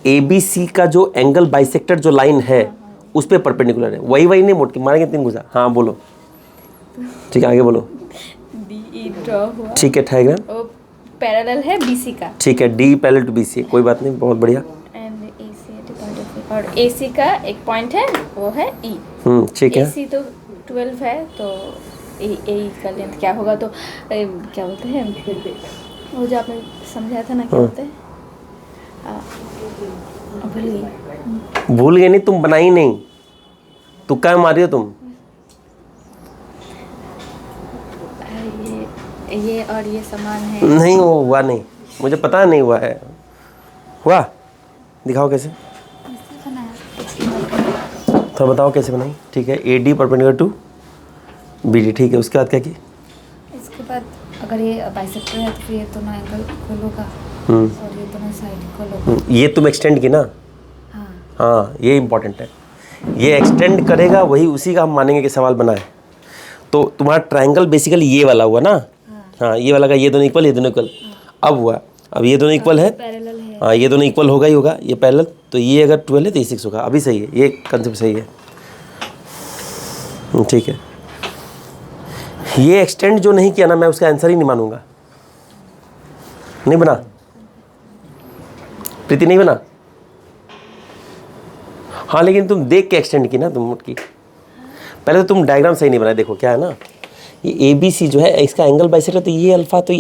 ABC का जो एंगल बाइसेक्टर जो लाइन है उस पे परपेंडिकुलर है, वही नहीं मोट के मारेंगे 3 गुजा। हाँ बोलो, ठीक है आगे बोलो। DE ड्रॉ हुआ, ठीक है, डायग्राम वो पैरेलल है BC का, ठीक है, D पैरेलल टू BC, कोई बात नहीं, बहुत बढ़िया। And AC at point of view, और AC का एक पॉइंट है वो है E। ठीक है। AC तो 12 है, तो ए का लेंथ क्या होगा, तो क्या बोलते हैं वो जो आपने समझाया था ना, क्या बोलते हैं, भूल गई। भूल गए नहीं, तुम बनाई नहीं, तुक्का मार रही हो तुम। ये और ये समान है। नहीं वो हुआ नहीं, मुझे पता नहीं हुआ है। हुआ, दिखाओ कैसे, तो बताओ कैसे बनाई। ठीक है, AD परपेंडिकुलर टू BD, ठीक है, उसके बाद क्या की। इसके बाद अगर ये बाइसेक्टर है तो फिर ये दोनों एंगल इक्वल होगा और ये दोनों साइड इक्वल होगा। ये तुम एक्सटेंड की ना, हाँ ये इंपॉर्टेंट है, ये एक्सटेंड करेगा वही, उसी का हम मानेंगे कि सवाल बना है। तो तुम्हारा ट्रायंगल बेसिकली ये वाला हुआ ना, हाँ ये वाला का, ये दोनों इक्वल, ये दोनों इक्वल। अब हुआ, अब ये दोनों इक्वल है, पैरेलल है, हाँ ये दोनों इक्वल होगा ही होगा, ये पैरेलल, तो ये अगर 12 है तो ये 6 होगा। अभी सही है, ये कंसेप्ट सही है। ठीक है, ये एक्सटेंड जो नहीं किया ना, मैं उसका आंसर ही नहीं मानूंगा। नहीं बना प्रीति, नहीं बना। हाँ लेकिन तुम देख के एक्सटेंड की ना, तुम की पहले तो तुम डायग्राम सही नहीं बनाए। देखो क्या है ना, ये ABC जो है इसका एंगल बाइसेक्टर, तो ये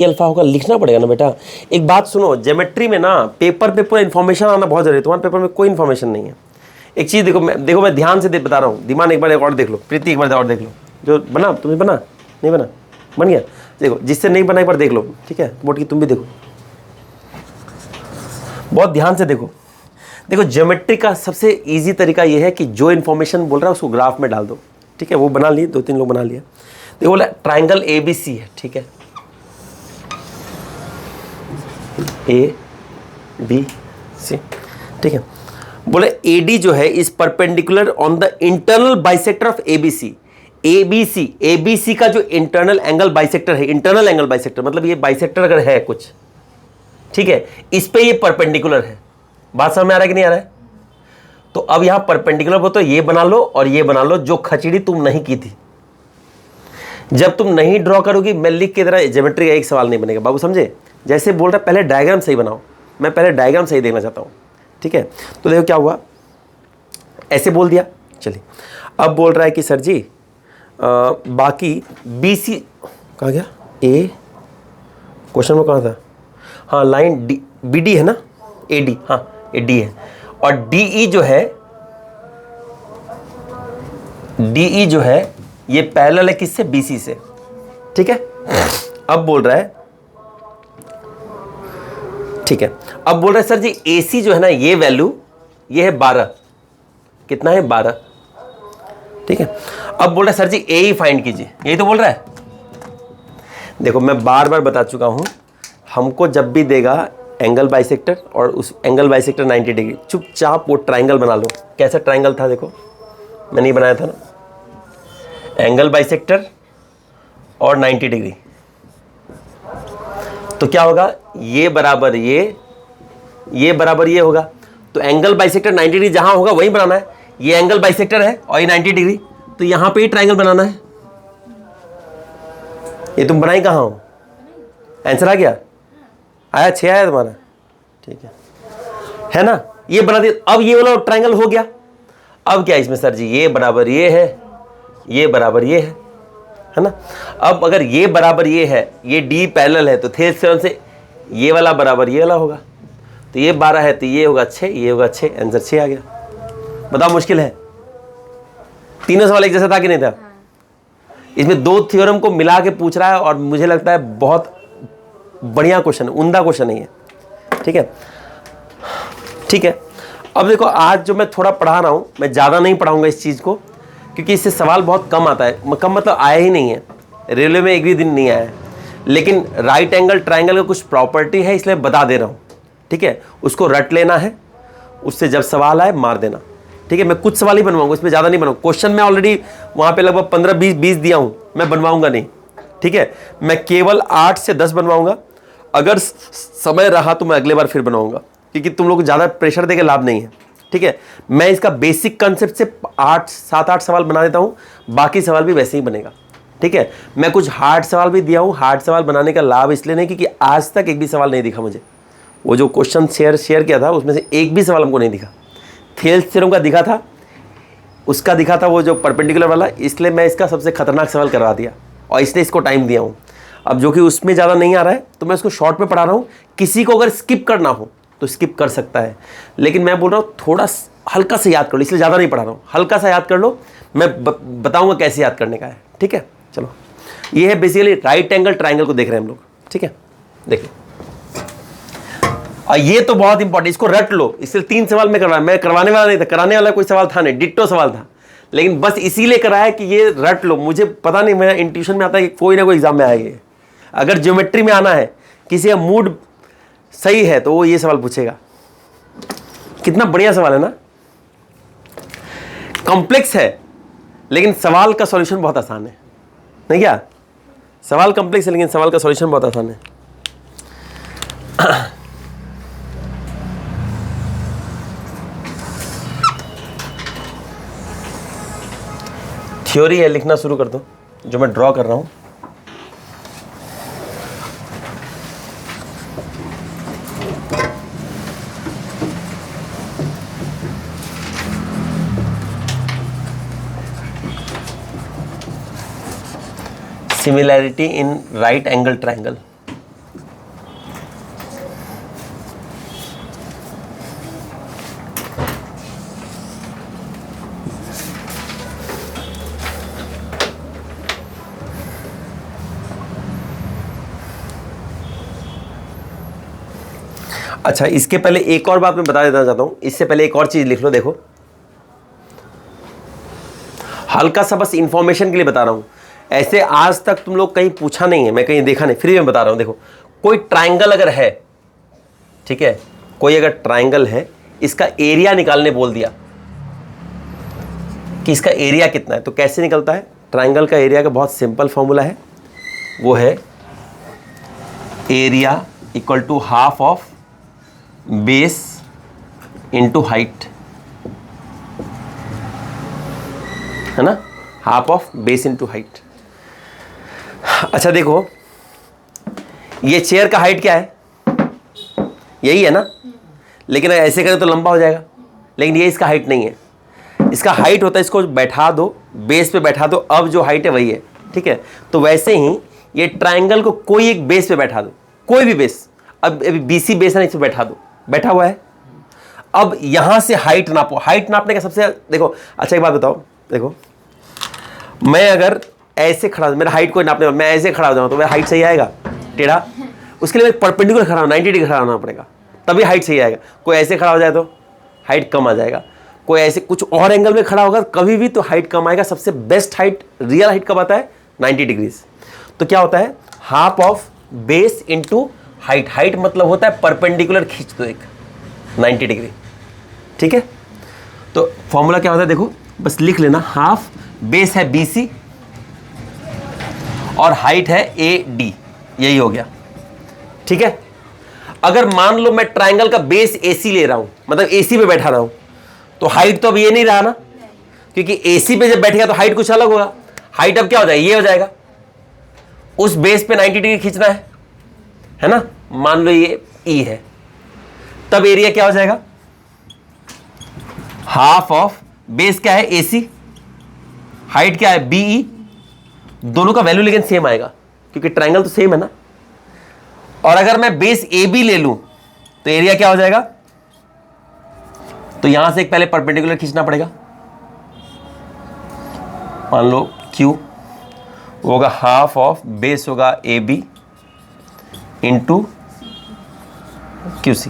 अल्फा होगा, लिखना पड़ेगा ना बेटा। एक बात सुनो, ज्योमेट्री में ना पेपर पे पूरा इन्फॉर्मेशन आना बहुत जरूरी है। तुम्हारे पेपर में कोई इन्फॉर्मेशन नहीं है। एक चीज़ देखो, मैं ध्यान से बता रहा हूँ, दिमाग एक बार और देख लो, प्रीति एक बार और देख लो। जो बना तुम्हें बना, नहीं बना, बन गया। देखो जिससे नहीं बना एक बार देख लो, ठीक है, बोर्ड की तुम भी देखो, बहुत ध्यान से देखो। देखो ज्योमेट्री का सबसे इजी तरीका ये है कि जो इन्फॉर्मेशन बोल रहा है उसको ग्राफ में डाल दो। ठीक है, वो बना लिए, 2-3 लोग बना लिया। देखो बोला ट्राइंगल ABC है, ठीक है, ABC, ठीक है। बोले AD जो है इस perpendicular on the internal bisector of ABC। ABC का जो इंटरनल एंगल बाइसेक्टर है, इंटरनल एंगल बाइसेक्टर मतलब ये बाइसेक्टर अगर है कुछ, ठीक है, इस पे ये परपेंडिकुलर है। बात समझ में आ रहा है कि नहीं आ रहा है। तो अब यहां परपेंडिकुलर हो तो ये बना लो और ये बना लो, जो खचड़ी तुम नहीं की थी। जब तुम नहीं ड्रॉ करोगी, मैं लिख के तरह ज्योमेट्री का एक सवाल नहीं बनेगा बाबू, समझे। जैसे बोल रहा है पहले डायग्राम सही बनाओ, मैं पहले डायग्राम सही देखना चाहता हूं। ठीक है, तो देखो क्या हुआ, ऐसे बोल दिया। चलिए अब बोल रहा है कि सर जी बाकी BC कहाँ गया, A क्वेश्चन में कहाँ था, हाँ लाइन BD है ना, AD, हाँ AD है, और DE जो है ये पैरेलल है किससे, BC से। ठीक है, अब बोल रहा है, ठीक है, अब बोल रहा है सर जी AC जो है ना, ये वैल्यू ये है 12, कितना है 12। ठीक है, अब बोल रहा है सर जी AE फाइंड कीजिए, यही तो बोल रहा है। देखो मैं बार बार बता चुका हूं, हमको जब भी देगा एंगल बाइसेक्टर और उस एंगल बाइसेक्टर 90 डिग्री, चुपचाप वो ट्राइंगल बना लो। कैसा ट्राइंगल था देखो, मैंने ही बनाया था ना, एंगल बाइसेक्टर और 90 डिग्री। तो क्या होगा, ये बराबर ये बराबर ये होगा। तो एंगल बाइसेक्टर 90 डिग्री जहां होगा वहीं बनाना है। ये एंगल बाइसेक्टर है और ये 90 डिग्री, तो यहां पे ही ट्राइंगल बनाना है। ये तुम बनाई कहां हो, आंसर आ गया, आया 6 आया तुम्हारा, ठीक है ना, ये बना दिया। अब ये वाला ट्राइंगल हो गया। अब क्या इसमें सर जी, ये बराबर ये है, ये बराबर ये है ना। अब अगर ये बराबर ये है, ये D पैरेलल है, तो थेरेन से ये वाला बराबर ये वाला होगा। तो ये 12 है तो ये होगा 6, ये होगा 6, आंसर 6 आ गया। बताओ मुश्किल है, तीनों सवाल एक जैसा था कि नहीं था। इसमें 2 थ्योरम को मिला के पूछ रहा है और मुझे लगता है बहुत बढ़िया क्वेश्चन, उम्दा क्वेश्चन नहीं है। ठीक है, ठीक है। अब देखो आज जो मैं थोड़ा पढ़ा रहा हूं, मैं ज़्यादा नहीं पढ़ाऊंगा इस चीज़ को, क्योंकि इससे सवाल बहुत कम आता है, कम मतलब आया ही नहीं है, रेलवे में एक भी दिन नहीं आया है। लेकिन राइट एंगल ट्राइंगल का कुछ प्रॉपर्टी है, इसलिए बता दे रहा हूँ, ठीक है। उसको रट लेना है, उससे जब सवाल आए मार देना, ठीक है। मैं कुछ सवाल ही बनवाऊंगा, इसमें ज़्यादा नहीं बनवाऊंगा। क्वेश्चन मैं ऑलरेडी वहाँ पे लगभग 15-20 दिया हूँ, मैं बनवाऊंगा नहीं, ठीक है। मैं केवल 8 से 10 बनवाऊंगा। अगर समय रहा तो मैं अगले बार फिर बनाऊंगा, क्योंकि तुम लोग को ज़्यादा प्रेशर देके लाभ नहीं है, ठीक है। मैं इसका बेसिक कंसेप्ट से 7-8 सवाल बना देता हूँ, बाकी सवाल भी वैसे ही बनेगा, ठीक है। मैं कुछ हार्ड सवाल भी दिया हूँ। हार्ड सवाल बनाने का लाभ इसलिए नहीं क्योंकि आज तक एक भी सवाल नहीं दिखा मुझे। वो जो क्वेश्चन शेयर किया था उसमें से एक भी सवाल हमको नहीं दिखा। थेल्स थ्योरम का दिखा था, उसका दिखा था वो जो परपेंडिकुलर वाला, इसलिए मैं इसका सबसे खतरनाक सवाल करवा दिया और इसलिए इसको टाइम दिया हूँ। अब जो कि उसमें ज़्यादा नहीं आ रहा है तो मैं उसको शॉर्ट में पढ़ा रहा हूँ। किसी को अगर स्किप करना हो तो स्किप कर सकता है, लेकिन मैं बोल रहा हूँ थोड़ा हल्का सा याद कर लो, इसलिए ज़्यादा नहीं पढ़ा रहा हूँ। हल्का सा याद कर लो, मैं बताऊँगा कैसे याद करने का है, ठीक है। चलो, ये है बेसिकली राइट एंगल ट्राइंगल को देख रहे हैं हम लोग, ठीक है। देखिए, और ये तो बहुत इंपॉर्टेंट, इसको रट लो। इसलिए 3 सवाल मैं करवाने वाला नहीं था, कराने वाला कोई सवाल था नहीं, डिट्टो सवाल था, लेकिन बस इसीलिए कराया कि ये रट लो। मुझे पता नहीं, मेरा इंट्यूशन में आता है कि कोई ना कोई एग्जाम में आएगा। अगर ज्योमेट्री में आना है, किसी का मूड सही है तो वो ये सवाल पूछेगा। कितना बढ़िया सवाल है ना, कॉम्प्लेक्स है लेकिन सवाल का सॉल्यूशन बहुत आसान है, नहीं क्या? सवाल कॉम्प्लेक्स है लेकिन सवाल का सॉल्यूशन बहुत आसान है। थ्योरी है, लिखना शुरू कर दो जो मैं ड्रॉ कर रहा हूं। Similarity in right angle triangle. अच्छा, इसके पहले एक और बात मैं बता देना चाहता हूं। इससे पहले एक और चीज लिख लो, देखो हल्का सा बस इंफॉर्मेशन के लिए बता रहा हूं। ऐसे आज तक तुम लोग कहीं पूछा नहीं है, मैं कहीं देखा नहीं, फिर भी मैं बता रहा हूं। देखो, कोई ट्राइंगल अगर है, ठीक है, कोई अगर ट्राइंगल है, इसका एरिया निकालने बोल दिया कि इसका एरिया कितना है, तो कैसे निकलता है? ट्राइंगल का एरिया का बहुत सिंपल फॉर्मूला है, वो है area equal to half of base into height, है ना, half of base into height. अच्छा देखो, ये चेयर का हाइट क्या है? यही है ना, लेकिन ऐसे करें तो लंबा हो जाएगा, लेकिन ये इसका हाइट नहीं है। इसका हाइट होता है, इसको बैठा दो, बेस पे बैठा दो, अब जो हाइट है वही है, ठीक है। तो वैसे ही ये ट्राइंगल को कोई एक बेस पे बैठा दो, कोई भी बेस, अब अभी BC बेस है, इस पे बैठा दो, बैठा हुआ है। अब यहां से हाइट नापो। हाइट नापने का सबसे, देखो अच्छा एक बात बताओ, देखो मैं अगर ऐसे खड़ा, मेरा हाइट कोई नापने, मैं ऐसे खड़ा हो जाऊं तो मेरा हाइट सही आएगा? टेढ़ा। उसके लिए मैं परपेंडिकुलर खड़ा हूं, 90 डिग्री खड़ा होना पड़ेगा, तभी हाइट सही आएगा। कोई ऐसे खड़ा हो जाए तो हाइट कम आ जाएगा, कोई ऐसे कुछ और एंगल में खड़ा होगा कभी भी तो हाइट कम आएगा। सबसे बेस्ट हाइट, रियल हाइट कब आता है? 90 डिग्रीज। तो क्या होता है? Half of base into height. Height मतलब होता है परपेंडिकुलर खींच दो एक 90 डिग्री, ठीक है। तो फॉर्मूला क्या होता है, देखो बस लिख लेना, हाफ बेस है BC और हाइट है AD, यही हो गया, ठीक है। अगर मान लो मैं ट्राइंगल का बेस AC ले रहा हूं, मतलब AC पे बैठा रहा हूं, तो हाइट तो अब ये नहीं रहा ना, क्योंकि AC पे जब बैठेगा तो हाइट कुछ अलग होगा। हाइट अब क्या हो जाएगा? ये हो जाएगा। उस बेस पे 90 डिग्री खींचना है ना, मान लो ये E है, तब एरिया क्या हो जाएगा? हाफ ऑफ बेस क्या है? AC, हाइट क्या है? BE। दोनों का वैल्यू लेकिन सेम आएगा क्योंकि ट्राइंगल तो सेम है ना। और अगर मैं बेस AB ले लूं तो एरिया क्या हो जाएगा? तो यहां से एक पहले परपेंडिकुलर खींचना पड़ेगा, मान लो Q होगा हाफ ऑफ बेस होगा AB इंटू QC,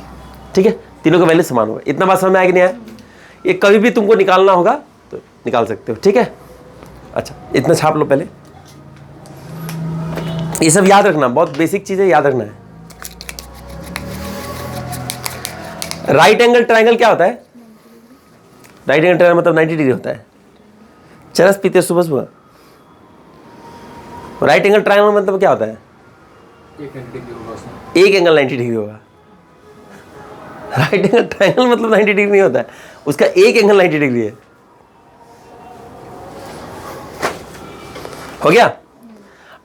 ठीक है। तीनों का वैल्यू समान होगा। इतना बात समझ में आया कि नहीं आया? ये कभी भी तुमको निकालना होगा तो निकाल सकते हो, ठीक है। अच्छा इतना छाप लो पहले, ये सब याद रखना, बहुत बेसिक चीज़ है, याद रखना है। राइट एंगल ट्रायंगल क्या होता है? राइट एंगल ट्रायंगल मतलब 90 डिग्री होता है। चरस पीते हो सुबह सुबह। राइट एंगल ट्रायंगल मतलब क्या होता है? एक एंगल 90 डिग्री होगा। राइट एंगल ट्रायंगल मतलब 90 डिग्री नहीं होता है, उसका एक एंगल 90 डिग्री है। हो गया?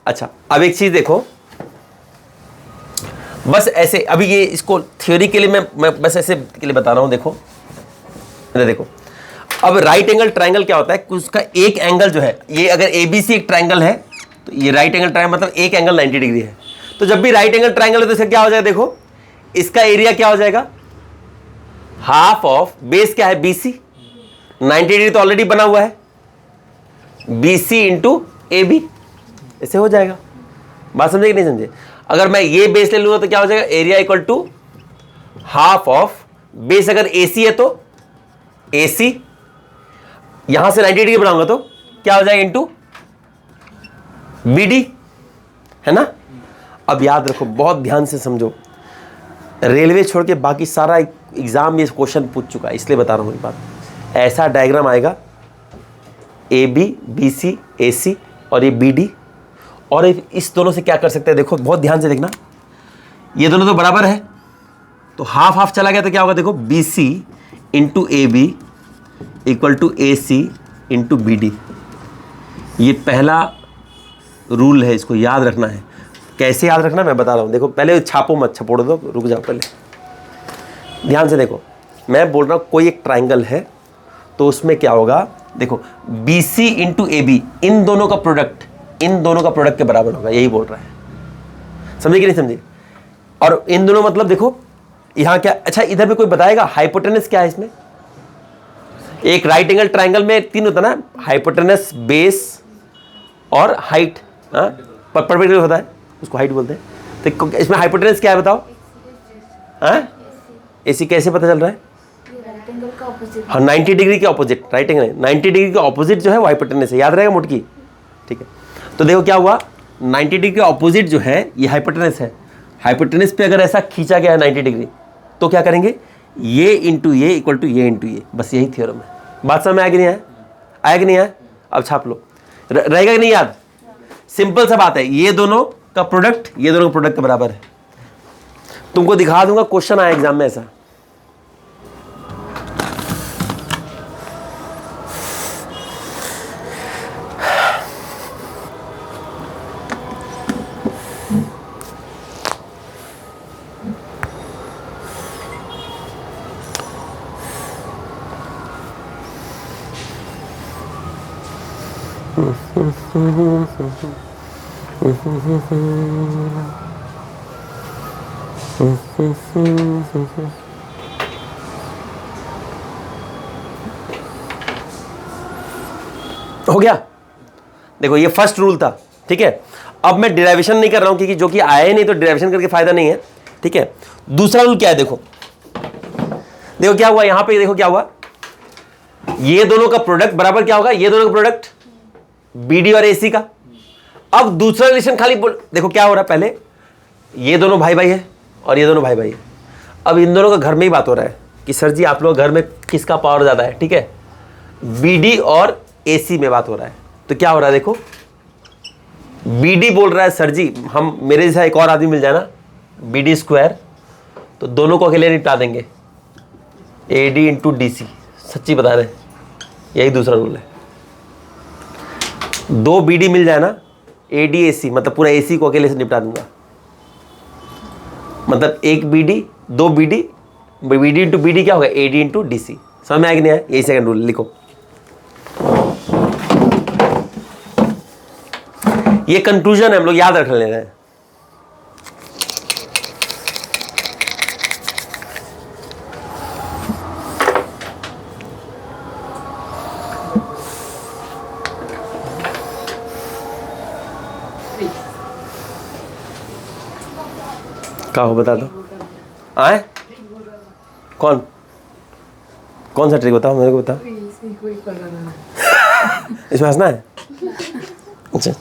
अच्छा अब एक चीज देखो, बस ऐसे अभी ये इसको थ्योरी के लिए मैं बस ऐसे के लिए बता रहा हूं। देखो देखो अब राइट एंगल ट्रायंगल क्या होता है कि उसका एक एंगल जो है, ये अगर ABC एक ट्रायंगल है तो ये राइट एंगल ट्रायंगल मतलब एक एंगल 90 डिग्री है। तो जब भी राइट एंगल ट्रायंगल है तो इसका क्या हो जाएगा? देखो इसका एरिया क्या हो जाएगा? हाफ ऑफ बेस क्या है? BC। 90 डिग्री तो ऑलरेडी बना हुआ है, BC इंटू AB, ऐसे हो जाएगा। बात समझे कि नहीं समझे? अगर मैं ये बेस ले लूंगा तो क्या हो जाएगा? Area equal to half of base, अगर AC है तो AC, यहां से 90 डिग्री बनाऊंगा तो क्या हो जाएगा? इंटू BD, है ना? अब याद रखो, बहुत ध्यान से समझो, रेलवे छोड़ के बाकी सारा एग्जाम ये क्वेश्चन पूछ चुका है, इसलिए बता रहा हूं एक बात। ऐसा डायग्राम आएगा AB BC AC और ये BD, और इस दोनों से क्या कर सकते हैं? देखो बहुत ध्यान से देखना, ये दोनों तो बराबर है तो हाफ हाफ चला गया तो क्या होगा? देखो BC into AB equal to AC into BD। ये पहला रूल है, इसको याद रखना है। कैसे याद रखना मैं बता रहा हूँ। देखो पहले छापो मत, छपोड़ दो, रुक जाओ पहले ध्यान से देखो। मैं बोल रहा हूँ कोई एक ट्राइंगल है तो उसमें क्या होगा? देखो BC इंटू AB, इन दोनों का प्रोडक्ट के बराबर होगा, यही बोल रहा है। समझे कि नहीं समझे? और इन दोनों मतलब देखो यहां क्या, अच्छा इधर भी कोई बताएगा हाइपोटेनस क्या है इसमें? एक राइट एंगल ट्राइंगल में 3 होता है ना, हाइपोटेनस, बेस और हाइट। परपेंडिकुलर होता है, उसको हाइट बोलते हैं। तो इसमें हाइपोटेनस क्या है बताओ? AC कैसे पता चल रहा है? हाँ 90 डिग्री के ऑपोजिट, राइट एंगल 90 डिग्री के ऑपोजिट जो है वो हाइपोटेनस है, याद रहेगा मुटकी। ठीक है, तो देखो क्या हुआ, 90 डिग्री के ऑपोजिट जो है ये हाइपोटेनस है। हाइपोटेनस पे अगर ऐसा खींचा गया है 90 डिग्री तो क्या करेंगे? ये इंटू ये इक्वल टू ये इंटू ये, बस यही थ्योरम है। बात समझ में आया कि नहीं आया? आया कि नहीं आया? अब छाप लो, रहेगा कि नहीं याद? सिंपल सा बात है, ये दोनों का प्रोडक्ट के बराबर है। तुमको दिखा दूंगा, क्वेश्चन आया एग्जाम में ऐसा। हो गया? देखो ये फर्स्ट रूल था, ठीक है। अब मैं डिराइवेशन नहीं कर रहा हूं क्योंकि जो कि आया ही नहीं तो डिराइवेशन करके फायदा नहीं है, ठीक है। दूसरा रूल क्या है? देखो क्या हुआ यहां पे, देखो क्या हुआ, ये दोनों का प्रोडक्ट बराबर क्या होगा? ये दोनों का प्रोडक्ट BD और AC का। अब दूसरा रिलेशन खाली देखो क्या हो रहा है, पहले ये दोनों भाई भाई है और ये दोनों भाई भाई है। अब इन दोनों का घर में ही बात हो रहा है कि सर जी आप लोग घर में किसका पावर ज़्यादा है, ठीक है। BD और AC में बात हो रहा है, तो क्या हो रहा है देखो, BD बोल रहा है सर जी हम मेरे जैसा एक और आदमी मिल जाए ना BD स्क्वायर, तो दोनों को अकेले निपटा देंगे, AD इंटू DC। सच्ची बता रहे, यही दूसरा रूल है। 2 BD मिल जाए ना, AD AC मतलब पूरा AC को अकेले से निपटा दूंगा। मतलब एक BD 2 BD, BD into BD क्या होगा? AD into DC। समझ में आया कि नहीं आया? यही सेकंड रूल लिखो। ये कंक्लूजन है, हम लोग याद रख ले रहे हैं। क्या हो बता दो। आए कौन सा ट्रिक बताओ मेरे को, बताओ। इसमें हंसना है? अच्छा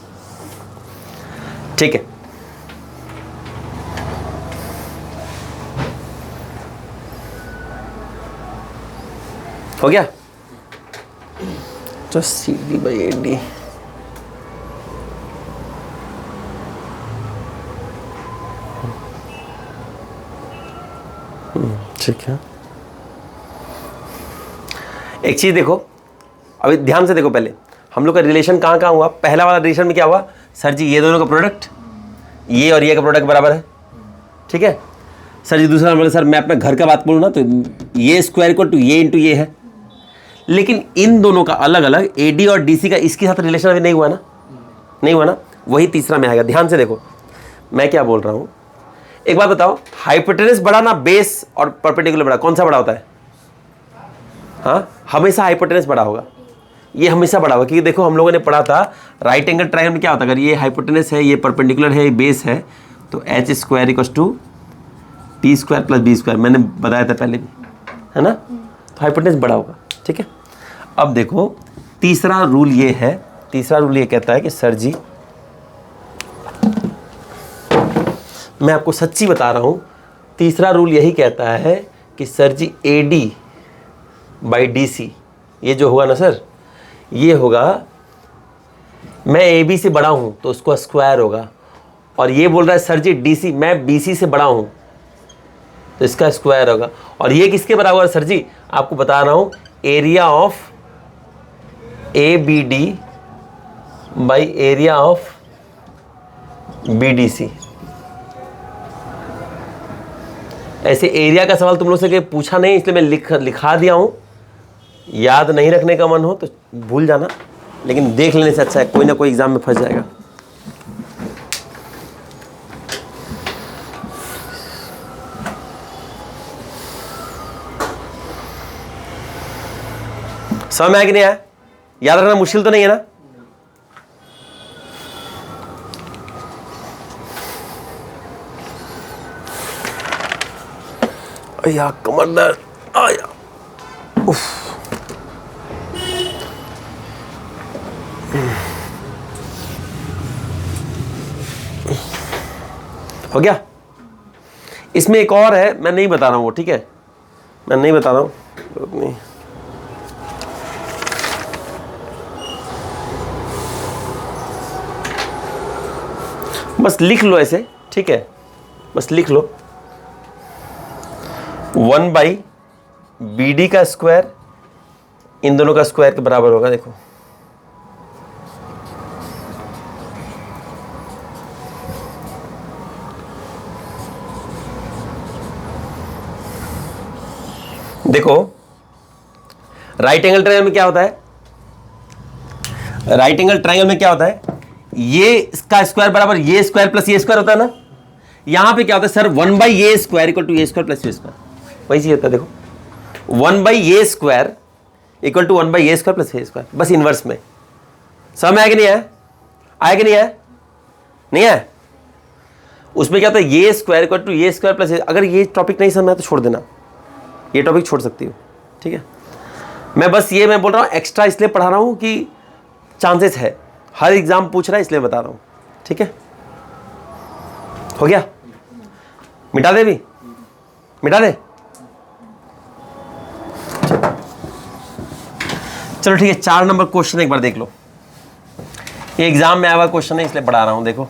ठीक है, हो गया। तो C D by A D, ठीक है। एक चीज देखो, अभी ध्यान से देखो, पहले हम लोग का रिलेशन कहाँ कहाँ हुआ। पहला वाला रिलेशन में क्या हुआ, सर जी ये दोनों का प्रोडक्ट, ये और ये का प्रोडक्ट बराबर है, ठीक है। सर जी दूसरा नंबर, सर मैं अपने घर का बात बोलूँ ना तो ये स्क्वायर इक्वल टू ये इंटू ये है। लेकिन इन दोनों का अलग अलग एडी और डीसी का इसके साथ रिलेशन अभी नहीं हुआ ना, नहीं हुआ ना, वही तीसरा में आएगा। ध्यान से देखो मैं क्या बोल रहा हूँ। एक बात बताओ, हाइपोटेनस बड़ा ना बेस और परपेंडिकुलर बड़ा, कौन सा बड़ा होता है? हाँ, हमेशा हाइपोटेनस बड़ा होगा, ये हमेशा बड़ा होगा। क्योंकि देखो हम लोगों ने पढ़ा था राइट एंगल ट्रायंगल में क्या होता है, अगर ये हाइपोटेनस है, ये परपेंडिकुलर है, ये बेस है, तो H square equal to T square plus B square, मैंने बताया था पहले भी, है ना। तो हाइपोटेनस बड़ा होगा, ठीक है। अब देखो तीसरा रूल ये है, तीसरा रूल ये कहता है कि सर जी मैं आपको सच्ची बता रहा हूँ, तीसरा रूल यही कहता है कि sir ji A D by D C, ये जो होगा ना सर, ये होगा, मैं ए बी से बड़ा हूँ तो उसको स्क्वायर होगा, और ये बोल रहा है सर जी डी सी मैं बी सी से बड़ा हूँ तो इसका स्क्वायर होगा। और ये किसके बराबर है सर जी, आपको बता रहा हूँ, area of A B D by area of B D C. ऐसे एरिया का सवाल तुम लोग से पूछा नहीं, इसलिए मैं लिखा दिया हूँ। याद नहीं रखने का मन हो तो भूल जाना, लेकिन देख लेने से अच्छा है, कोई ना कोई एग्जाम में फंस जाएगा। समझ में आया कि नहीं आया? याद रखना मुश्किल तो नहीं है ना? या कमर दर्द आया, उफ। हो गया। इसमें एक और है, मैं नहीं बता रहा हूं वो, ठीक है, मैं नहीं बता रहा हूं, नहीं। बस लिख लो ऐसे, ठीक है, बस लिख लो 1 बाई बी डी का स्क्वायर इन दोनों का स्क्वायर के बराबर होगा। देखो देखो राइट एंगल ट्रायंगल में क्या होता है, राइट एंगल ट्रायंगल में क्या होता है, ये इसका स्क्वायर बराबर ये स्क्वायर प्लस ये स्क्वायर होता है ना। यहां पे क्या होता है sir, 1 by A square equal to A square plus A square, वही चीज होता है। देखो 1 by A square equal to 1 by A square plus A square, बस इनवर्स में। समझ में आया कि नहीं आया? आया कि नहीं आया? नहीं आया? उसमें क्या होता है, ये स्क्वायर इक्वल टू ये स्क्वायर प्लस, अगर ये टॉपिक नहीं समझ में आया तो छोड़ देना, ये टॉपिक छोड़ सकती हो, ठीक है। मैं बस ये मैं बोल रहा हूँ एक्स्ट्रा इसलिए पढ़ा रहा हूँ कि चांसेस है, हर एग्जाम पूछ रहा है इसलिए बता रहा हूँ, ठीक है। हो गया? मिटा दे, भी मिटा दे, चलो ठीक है। 4 नंबर क्वेश्चन एक बार देख लो, ये एग्जाम में आया हुआ क्वेश्चन है इसलिए पढ़ा रहा हूं। देखो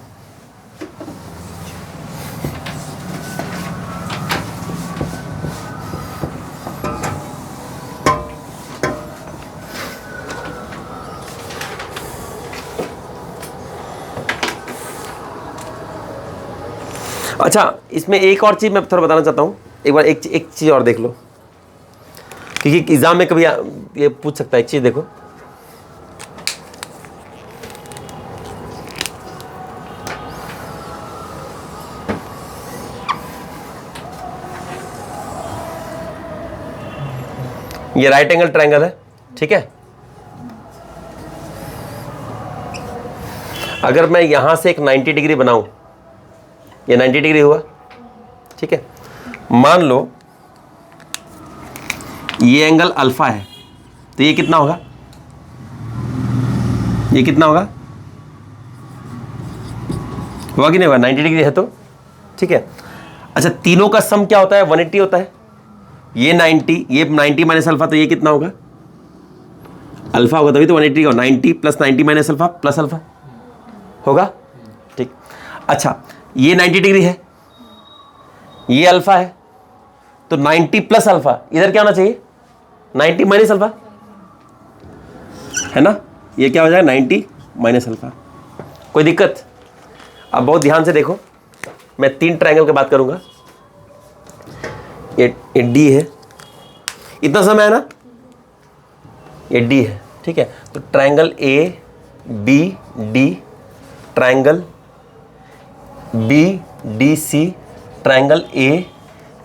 अच्छा, इसमें एक और चीज मैं थोड़ा बताना चाहता हूं, एक बार एक चीज और देख लो, क्योंकि एग्जाम में कभी ये पूछ सकता है। एक चीज देखो, ये राइट एंगल ट्रायंगल है, ठीक है। अगर मैं यहां से एक 90 डिग्री बनाऊं, ये 90 डिग्री हुआ, ठीक है। मान लो ये एंगल अल्फा है, तो ये कितना होगा, ये कितना होगा हुआ कि नहीं हुआ? 90 डिग्री है तो ठीक है। अच्छा, तीनों का सम क्या होता है? 180 होता है। ये 90, ये 90 माइनस अल्फा, तो ये कितना होगा? अल्फा होगा, तभी तो 180 होगा। 90 plus 90 minus alpha plus alpha होगा, ठीक। अच्छा, ये 90 डिग्री है, ये अल्फा है, तो 90 प्लस अल्फा, इधर क्या होना चाहिए? 90 माइनस अल्फा, है ना? ये क्या हो जाएगा? 90 माइनस अल्फा। कोई दिक्कत? अब बहुत ध्यान से देखो, मैं 3 ट्रायंगल की बात करूंगा। ये डी है, इतना समय है ना, ये डी है, ठीक है। तो triangle A B D, triangle B D C, triangle A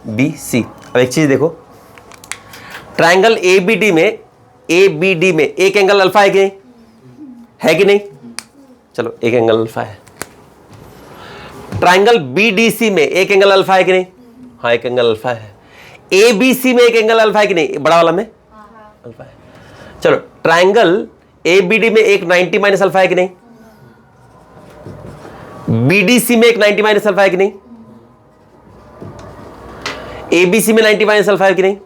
B C. अब एक चीज देखो, ट्रायंगल ए बी डी में, ए बी डी में एक एंगल अल्फा है कि नहीं? है कि नहीं? चलो, एक एंगल अल्फा है। ट्रायंगल बी डी सी में एक एंगल अल्फा है कि नहीं? हाँ, एक एंगल अल्फा है। ए बी सी में एक एंगल अल्फा है कि नहीं? बड़ा वाला में अल्फा है। चलो, ट्रायंगल ए बी डी में एक 90 माइनस अल्फा है कि नहीं? बी डी सी में एक 90 माइनस अल्फा है कि नहीं? ए बी सी में 90 माइनस अल्फा है कि नहीं?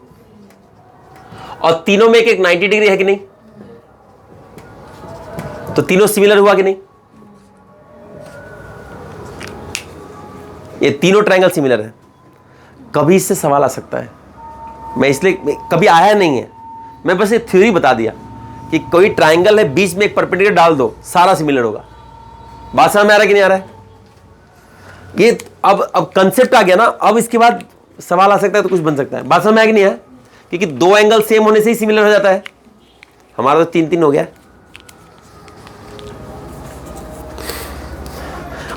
और तीनों में एक 90 डिग्री है कि नहीं? तो तीनों सिमिलर हुआ कि नहीं? ये तीनों ट्रायंगल सिमिलर है। कभी इससे सवाल आ सकता है, मैं इसलिए कभी आया नहीं है, मैं बस ये थ्योरी बता दिया कि कोई ट्रायंगल है, बीच में एक परपेंडिकुलर डाल दो, सारा सिमिलर होगा। बात समझ में आ रहा है कि नहीं आ रहा है? ये अब कंसेप्ट आ गया ना, अब इसके बाद सवाल आ सकता है तो कुछ बन सकता है। बात समझ में आया कि नहीं आया? क्योंकि 2 एंगल सेम होने से ही सिमिलर हो जाता है। हमारा तो 3-3 हो गया।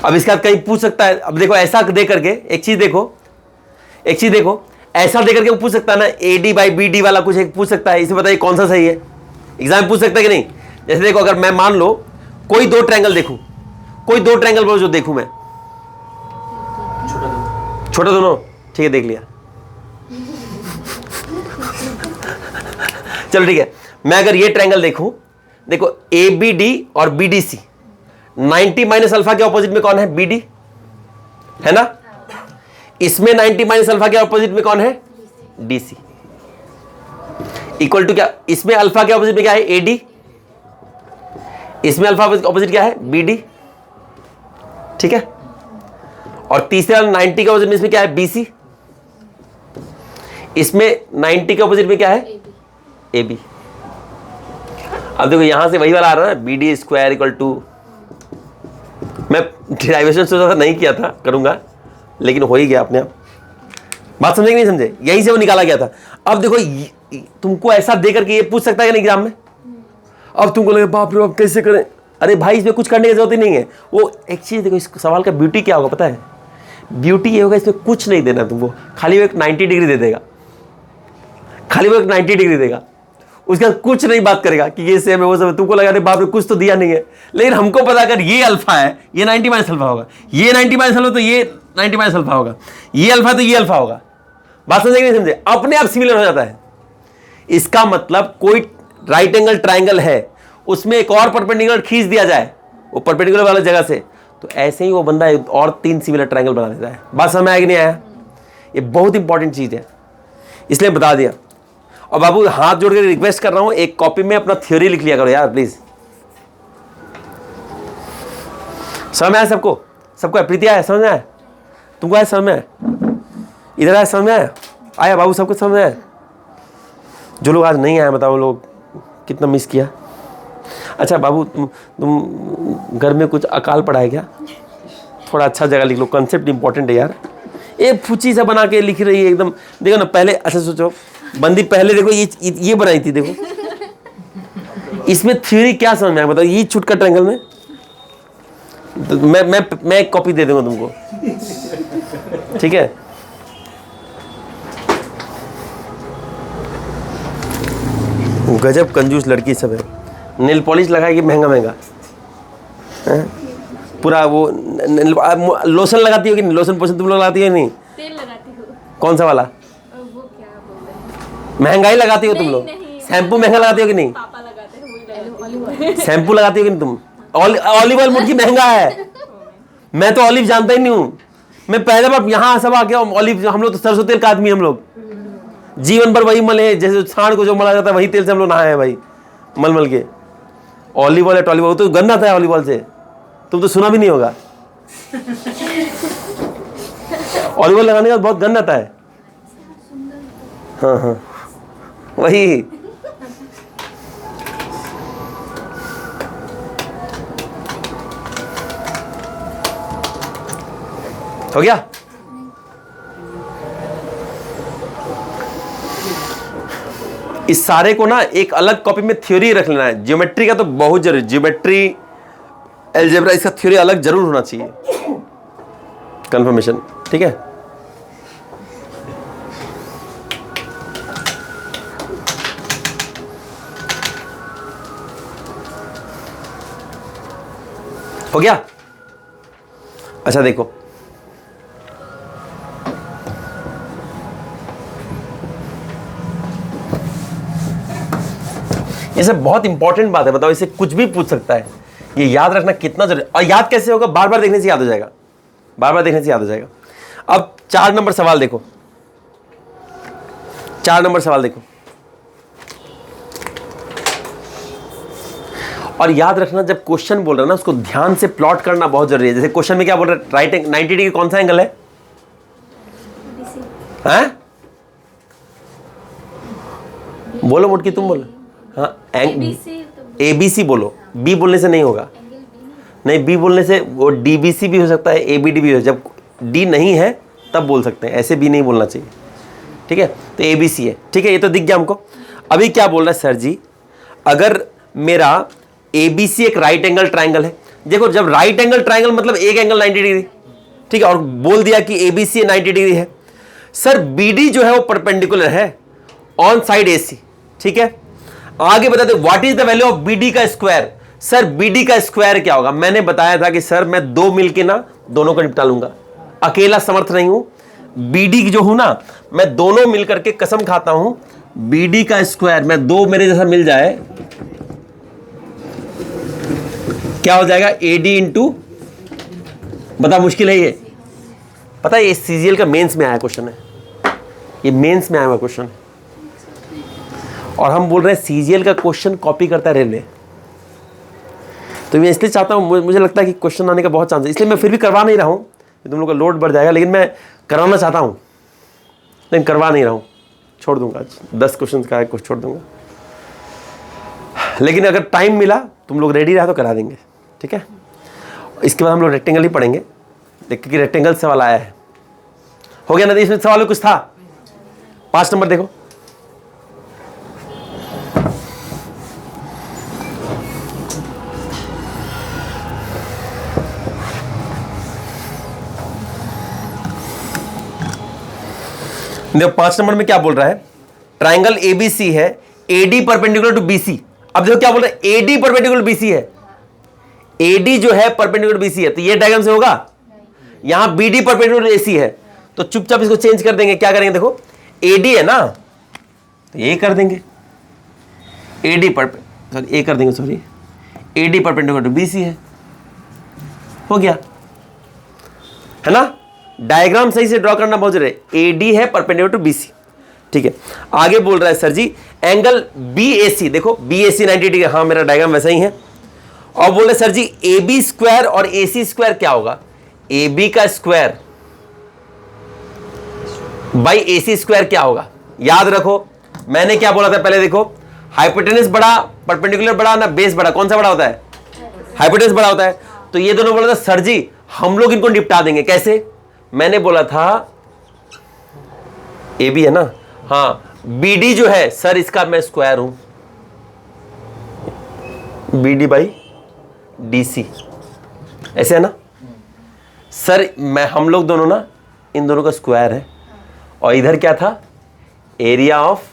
अब इसके बाद कहीं पूछ सकता है, अब देखो ऐसा दे करके एक चीज देखो, ऐसा दे करके वो पूछ सकता है ना, A D by B D वाला कुछ एक पूछ सकता है। इसे बताइए कौन सा सही है? एग्जाम में पूछ सकता है कि नहीं? जैसे देखो, अगर मैं मान लो कोई 2 ट्रायंगल देखूं, कोई 2 ट्रायंगल बोलो जो देखूं मैं, छोटा दोनों, ठीक है, देख लिया। चलो ठीक है, मैं अगर ये ट्रायंगल देखूं, देखो ए बी डी और B D C, 90 minus alpha के ऑपोजिट में कौन है? बी डी, है ना? इसमें 90 माइनस अल्फा के ऑपोजिट में कौन है? D C. इक्वल टू क्या? इसमें अल्फा के ऑपोजिट में क्या है? A D. इसमें अल्फा ऑपोजिट क्या है? बी डी, ठीक है। और तीसरा 90 के ऑपोजिट में इसमें क्या है? B C. इसमें 90 के ऑपोजिट में क्या है? A B. अब देखो यहां से वही वाला आ रहा है ना, B D square equal to, मैं डिराइवेशन सोचा था, नहीं किया था, करूंगा, लेकिन हो ही गया अपने आप। बात समझे कि नहीं समझे? यहीं से वो निकाला गया था। अब देखो तुमको ऐसा दे करके ये पूछ सकता है कि नहीं एग्जाम में? अब तुमको लगे बाप रे, अब कैसे करें? अरे भाई, इसमें कुछ करने की जरूरत ही नहीं है। वो एक चीज देखो, इस सवाल का ब्यूटी क्या होगा पता है? ब्यूटी ये होगा, इसमें कुछ नहीं देना तुमको, खाली वो एक 90 डिग्री दे देगा, खाली वो एक 90 डिग्री देगा। उसके बाद कुछ नहीं बात करेगा कि ये सेम है वो सब। तुमको लगा अरे बाप रे, कुछ तो दिया नहीं है। लेकिन हमको पता, अगर ये अल्फा है, ये 90 माइनस अल्फा होगा, ये 90 माइनस अल्फा तो ये 90 माइनस अल्फा होगा, ये अल्फा तो ये अल्फा होगा। बात समझे कि नहीं समझे? अपने आप सिमिलर हो जाता है। इसका मतलब कोई राइट एंगल ट्राइंगल है, उसमें एक और परपेंडिकुलर खींच दिया जाए वो परपेंडिकुलर वाला जगह से, तो ऐसे ही वो बंदा और 3 सिमिलर ट्राइंगल बना देता है। बात समझ में आया कि नहीं आया? ये बहुत इंपॉर्टेंट चीज है, इसलिए बता दिया। और बाबू हाथ जोड़ कर रिक्वेस्ट कर रहा हूं, एक कॉपी में अपना थ्योरी लिख लिया करो यार प्लीज। समझ में आया सबको? सबको प्रीति आया? समझ में आया? तुमको आया समझ में आया? इधर आया समझ में आया? आया बाबू? सबको समझ में आया? जो लोग आज नहीं आए बताओ, लोग कितना मिस किया। अच्छा बाबू, तुम घर में कुछ अकाल पड़ा है क्या? थोड़ा अच्छा जगह लिख लो, कंसेप्ट इंपॉर्टेंट है यार। एक फुची सा बना के लिख रही है एकदम। देखो ना पहले, अच्छा सोचो, बंदी पहले देखो ये बनाई थी, देखो इसमें थ्योरी क्या समझ में आया बताओ? ये छुटका ट्रायंगल में तो मैं एक कॉपी दे दूंगा तुमको, ठीक है? गजब कंजूस लड़की सब है। नेल पॉलिश लगाएगी महंगा महंगा, पूरा वो लोशन लगाती हो कि नहीं? लोशन पोशन तुम लोग लगाती हो नहीं? तेल लगाती हूँ। कौन सा वाला? वो क्या बोलते हैं, महंगाई लगाती हो तुम लोग? शैम्पू महंगा लगाती हो कि नहीं? पापा लगाते हैं, वही लगाती हूँ। शैम्पू लगाती हो कि नहीं तुम? ऑलिव ऑयल मुर्गी महंगा है, मैं तो ऑलिव जानता ही नहीं हूँ। मैं पहले बार यहाँ सब आ गया ऑलिव, हम लोग तो सरसों तेल का आदमी, हम लोग जीवन भर वही मले, जैसे सांड को जो मला जाता है वही तेल से हम लोग नहाए हैं भाई, मल मल के। ऑलिव ऑयल या टॉलिव ऑयल तो गंदा था ऑलिव ऑयल से, तुम तो सुना भी नहीं होगा। ऑलिव ऑयल लगाने का बहुत गंद आता है। हाँ हाँ वही। हो गया? इस सारे को ना एक अलग कॉपी में थ्योरी रख लेना है। ज्योमेट्री का तो बहुत जरूरी, ज्योमेट्री अलजेब्रा इसका थ्योरी अलग जरूर होना चाहिए, कंफर्मेशन, ठीक है। हो गया? अच्छा देखो, ये सब बहुत इंपॉर्टेंट बात है, बताओ इसे कुछ भी पूछ सकता है, ये याद रखना कितना जरूरी। और याद कैसे होगा? बार बार देखने से याद हो जाएगा, बार बार देखने से याद हो जाएगा। अब 4 नंबर सवाल देखो, 4 नंबर सवाल देखो, और याद रखना जब क्वेश्चन बोल रहा है ना उसको ध्यान से प्लॉट करना बहुत जरूरी है। जैसे क्वेश्चन में क्या बोल रहा है, राइट 90 डिग्री कौन सा एंगल है? हैं? बोलो मुटकी, तुम बोलो। हाँ ABC बोलो, बी बोलने से नहीं होगा, नहीं बी बोलने से वो DBC भी हो सकता है, ABD भी हो, जब डी नहीं है तब बोल सकते हैं, ऐसे भी नहीं बोलना चाहिए, ठीक है। तो ABC है, ठीक है, ये तो दिख गया हमको। अभी क्या बोल रहा है सर जी, अगर मेरा ABC एक राइट एंगल ट्राइंगल है, देखो जब राइट एंगल ट्राइंगल मतलब एक एंगल 90 डिग्री, ठीक है, और बोल दिया कि ABC 90 डिग्री है, सर BD जो है वो परपेंडिकुलर है ऑन साइड AC, ठीक है। आगे बता दे what is the value of BD का स्क्वायर। सर BD का स्क्वायर क्या होगा? मैंने बताया था कि सर मैं 2 मिलके ना दोनों को निपटा लूंगा, अकेला समर्थ नहीं हूं। BD जो हूं ना मैं दोनों मिलकर के कसम खाता हूं, BD का स्क्वायर मैं 2 मेरे जैसा मिल जाए क्या हो जाएगा? AD इंटू, बता मुश्किल है ये? पता है ये CGL का मेंस में आया क्वेश्चन है, ये मेंस में आया हुआ क्वेश्चन है, और हम बोल रहे हैं CGL का क्वेश्चन कॉपी करता है रेलवे। तो मैं इसलिए चाहता हूं, मुझे लगता है कि क्वेश्चन आने का बहुत चांस है, इसलिए मैं फिर भी करवा नहीं रहा हूं, तुम लोग का लोड बढ़ जाएगा, लेकिन मैं कराना चाहता हूं, लेकिन करवा नहीं रहा हूं, छोड़ दूंगा आज 10 क्वेश्चन का कुछ छोड़ दूंगा, लेकिन अगर टाइम मिला तुम लोग रेडी रहा तो करा देंगे, ठीक है। इसके बाद हम लोग रेक्टेंगल ही पढ़ेंगे, देखिए कि रेक्टेंगल सवाल आया है। हो गया ना? इसमें सवाल में कुछ था? 5 नंबर देखो, देखो 5 नंबर में क्या बोल रहा है, ट्राइंगल ABC है, AD परपेंडिकुलर टू BC। अब देखो क्या बोल रहा है, AD परपेंडिकुलर BC है, AD जो है परपेंडिकुलर BC है, तो ये डायग्राम से होगा। यहां BD परपेंडिकुलर AC है, तो चुपचाप इसको चेंज कर देंगे। क्या करेंगे? देखो AD है ना, तो ये कर देंगे AD सॉरी, A कर देंगे, sorry, AD perpendicular to BC है, हो गया, है ना। डायग्राम सही से ड्रॉ करना बहुत जरूरी है। AD है परपेंडिकुलर टू BC, ठीक है। आगे बोल रहा है सर जी एंगल BAC, देखो BAC 90 डिग्री, हाँ मेरा डायग्राम वैसा ही है। और बोल रहे सर जी AB स्क्वायर और AC स्क्वायर क्या होगा? AB का स्क्वायर बाई AC स्क्वायर क्या होगा? याद रखो मैंने क्या बोला था पहले, देखो हाइपोटेनस बड़ा, परपेंडिकुलर बड़ा ना, बेस बड़ा, कौन सा बड़ा होता है? हाइपोटेनस बड़ा होता है। तो ये दोनों बोला था सर जी हम लोग इनको निपटा देंगे, कैसे? मैंने बोला था AB है ना, हाँ BD जो है सर इसका मैं स्क्वायर हूं, BD बाई DC, ऐसे है ना सर। मैं हम लोग दोनों ना इन दोनों का स्क्वायर है, और इधर क्या था? Area of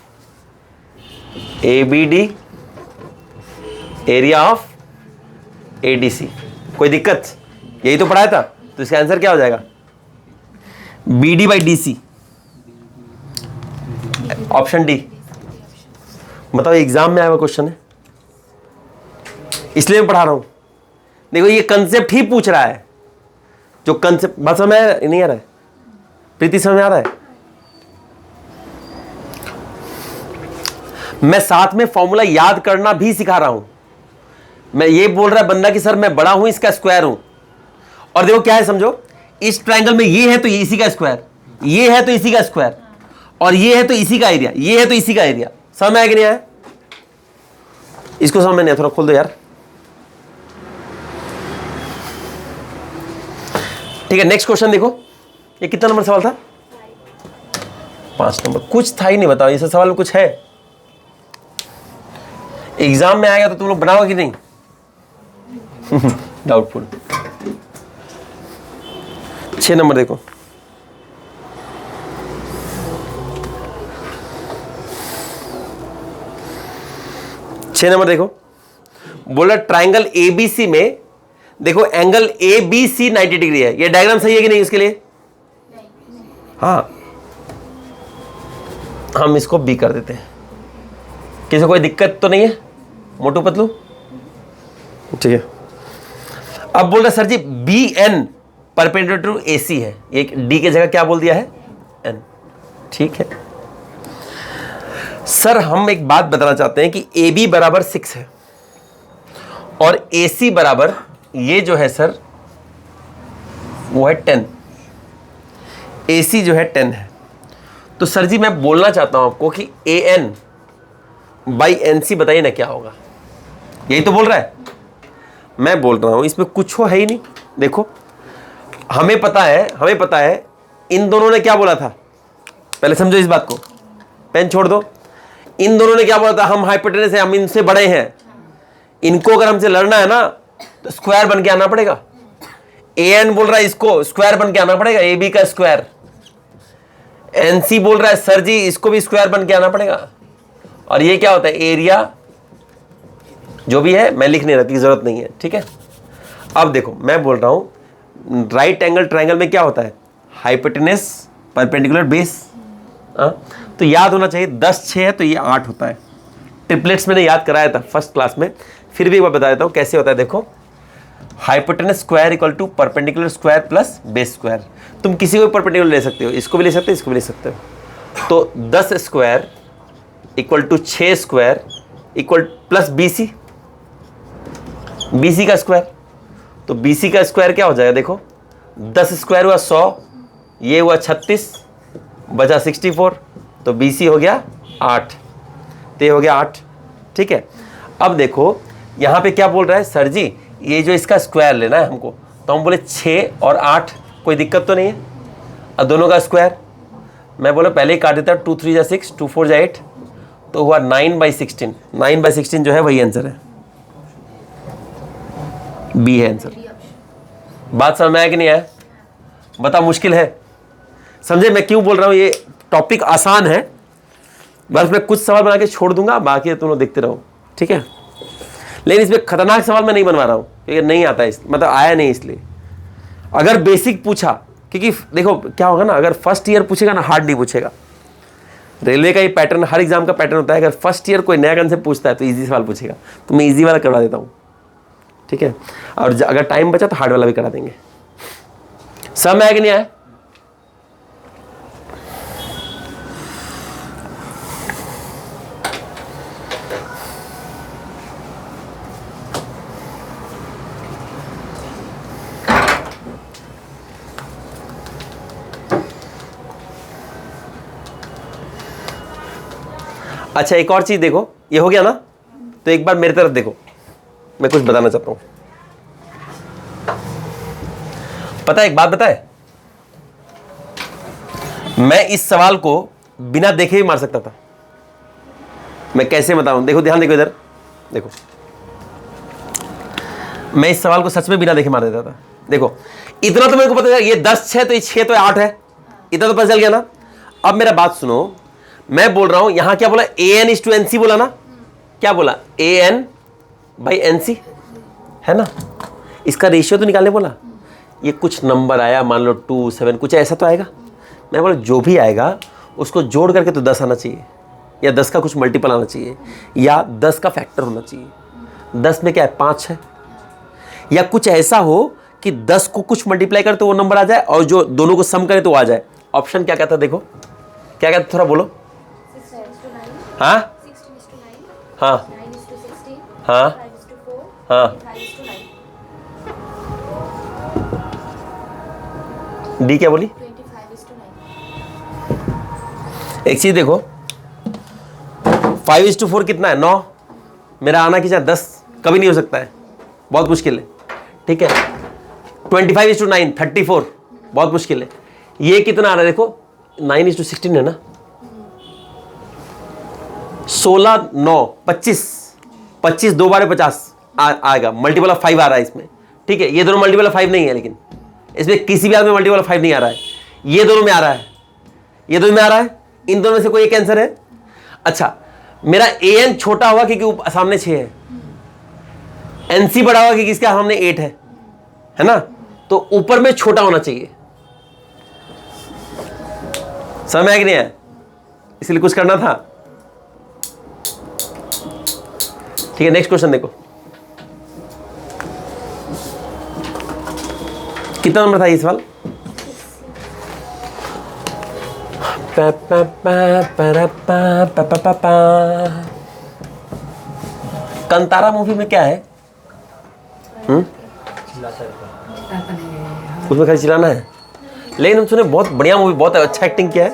ABD, area of ADC। कोई दिक्कत? यही तो पढ़ाया था, तो इसका आंसर क्या हो जाएगा? BD by DC, option D. बताओ एग्जाम में आया हुआ क्वेश्चन है, इसलिए मैं पढ़ा रहा हूं। देखो ये कंसेप्ट ही पूछ रहा है, जो कंसेप्ट बात समझ नहीं आ रहा है? प्रीति समझ आ रहा है? मैं साथ में फॉर्मूला याद करना भी सिखा रहा हूं। मैं ये बोल रहा है बंदा कि सर मैं बड़ा हूं, इसका स्क्वायर हूं। और देखो क्या है, समझो, इस ट्रायंगल में ये है तो ये इसी का स्क्वायर, ये है तो इसी का स्क्वायर, और ये है तो इसी का एरिया, ये है तो इसी का एरिया। समझ में आया कि नहीं आया? इसको समझ में नहीं, थोड़ा खोल दो यार। ठीक है, नेक्स्ट क्वेश्चन देखो। ये कितना नंबर सवाल था? 5 नंबर। कुछ था ही नहीं, बताओ इस सवाल में कुछ है? एग्जाम में आएगा तो तुम लोग बनाओगे कि नहीं? डाउटफुल। 6 नंबर देखो। छह नंबर देखो, बोला ट्राइंगल एबीसी में देखो एंगल एबीसी 90 डिग्री है। ये डायग्राम सही है कि नहीं इसके लिए? हाँ, हम इसको बी कर देते हैं। किसी कोई दिक्कत तो नहीं है? मोटू पतलू, ठीक है। अब बोल रहा sir ji B N perpendicular to A C है, एक डी की जगह क्या बोल दिया है? एन। ठीक है सर, हम एक बात बताना चाहते हैं कि ए बी बराबर 6 है और ए सी बराबर ये जो है सर वो है 10, ए सी जो है 10 है। तो सर जी मैं बोलना चाहता हूं आपको कि A N by N C बताइए ना क्या होगा? यही तो बोल रहा है। मैं बोल रहा हूं इसमें कुछ है ही नहीं। देखो हमें पता है इन दोनों ने क्या बोला था, पहले समझो इस बात को, पेन छोड़ दो। इन दोनों ने क्या बोला था? हम हाइपोटेनस है, हम इनसे बड़े हैं, इनको अगर हमसे लड़ना है ना तो स्क्वायर बन के आना पड़ेगा। ए एन बोल रहा है इसको स्क्वायर बन के आना पड़ेगा, ए बी का स्क्वायर। एन सी बोल रहा है सर जी इसको भी स्क्वायर बन के आना पड़ेगा। और ये क्या होता है? एरिया जो भी है मैं लिख नहीं रहा की जरूरत नहीं है, ठीक है। अब देखो मैं बोल रहा हूं राइट एंगल ट्रायंगल में क्या होता है? Hypotenuse perpendicular base. तो याद होना चाहिए 10 6 है तो ये 8 होता है। ट्रिपलेट्स मैंने याद कराया था फर्स्ट क्लास में, फिर भी एक बार बता देता हूँ कैसे होता है। देखो hypotenuse square equal to perpendicular square plus base square. तुम किसी को भी परपेंडिकुलर ले सकते हो, इसको भी ले सकते हो, इसको भी ले सकते हो। तो 10 square equal to 6 square equal plus BC, BC का स्क्वायर। तो BC का स्क्वायर क्या हो जाएगा? देखो 10 स्क्वायर हुआ 100, ये हुआ 36, बचा 64, तो BC हो गया 8, तो ये हो गया 8। ठीक है। अब देखो यहाँ पे क्या बोल रहा है? सर जी ये जो इसका स्क्वायर लेना है हमको, तो हम बोले 6 और 8, कोई दिक्कत तो नहीं है। अब दोनों का स्क्वायर मैं बोला पहले ही काट देता, 2 3 जा 6, 2 4 जा 8, तो हुआ 9/16। 9/16 जो है वही आंसर है, बी है आंसर। बात समझ में आया कि नहीं आया? बता, मुश्किल है? समझे मैं क्यों बोल रहा हूँ? ये टॉपिक आसान है, बस मैं कुछ सवाल बना के छोड़ दूंगा, बाकी तुम लोग देखते रहो, ठीक है। लेकिन इसमें खतरनाक सवाल मैं नहीं बनवा रहा हूँ क्योंकि नहीं आता है, मतलब आया नहीं इसलिए। अगर बेसिक पूछा, क्योंकि देखो क्या होगा ना, अगर फर्स्ट ईयर पूछेगा ना हार्ड नहीं पूछेगा। रेलवे का ये पैटर्न, हर एग्जाम का पैटर्न होता है, अगर फर्स्ट ईयर कोई नया कंसेप्ट पूछता है तो इजी सवाल पूछेगा, तो मैं इजी वाला करवा देता हूँ, ठीक है। और अगर टाइम बचा तो हार्ड वाला भी करा देंगे। सब में आया कि नहीं आया? अच्छा एक और चीज देखो, ये हो गया ना, तो एक बार मेरी तरफ देखो, मैं कुछ बताना चाहता हूं। पता है एक बात बताए, मैं इस सवाल को बिना देखे ही मार सकता था। मैं कैसे बताऊं? देखो ध्यान देखो इधर देखो, मैं इस सवाल को सच में बिना देखे मार देता था। देखो इतना तो मेरे को पता चला, ये 10 6 तो ये 6 तो 8 है, इतना तो पता चल गया ना। अब मेरा बात सुनो, मैं बोल रहा हूं यहां क्या बोला? AN is to NC बोला ना, क्या बोला? AN by NC है ना, इसका रेशियो तो निकालने बोला। ये कुछ नंबर आया, मान लो 2 7 कुछ ऐसा तो आएगा। मैं बोला जो भी आएगा उसको जोड़ करके तो 10 आना चाहिए, या 10 का कुछ मल्टीपल आना चाहिए, या 10 का फैक्टर होना चाहिए। 10 में क्या है? 5 है, या कुछ ऐसा हो कि 10 को कुछ मल्टीप्लाई करे तो वो नंबर आ जाए और जो दोनों को सम करे तो आ जाए। ऑप्शन क्या कहता है देखो, क्या कहता है थोड़ा बोलो। हाँ हाँ हाँ हाँ, डी क्या बोली? एक चीज देखो, 5:4 कितना है? 9। मेरा आना कि 10 कभी नहीं हो सकता है, बहुत मुश्किल है, ठीक है। 25:9 34 बहुत मुश्किल है। ये कितना आ रहा है देखो, 9:16 है ना। 16 9 25 25 2 बार 50 आएगा। मल्टीपल ऑफ 5 आ रहा है इसमें, ठीक है। ये दोनों मल्टीपल ऑफ 5 नहीं है, लेकिन इसमें किसी भी आदमी में मल्टीपल ऑफ 5 नहीं आ रहा है। ये दोनों में आ रहा है, ये दोनों में आ रहा है। इन दोनों में से कोई एक आंसर है। अच्छा, मेरा an छोटा होगा क्योंकि सामने 6 है, NC बड़ा होगा क्योंकि इसके सामने 8 है ना। तो ऊपर में छोटा होना चाहिए। समझ में आया कि नहीं आया? इसलिए कुछ करना था। ठीक है, नेक्स्ट क्वेश्चन देखो, कितना नंबर था ये सवाल? कंतारा मूवी में क्या है? उसमें खाली चिल्लाना है, लेकिन हम सुने बहुत बढ़िया मूवी, बहुत अच्छा एक्टिंग किया है।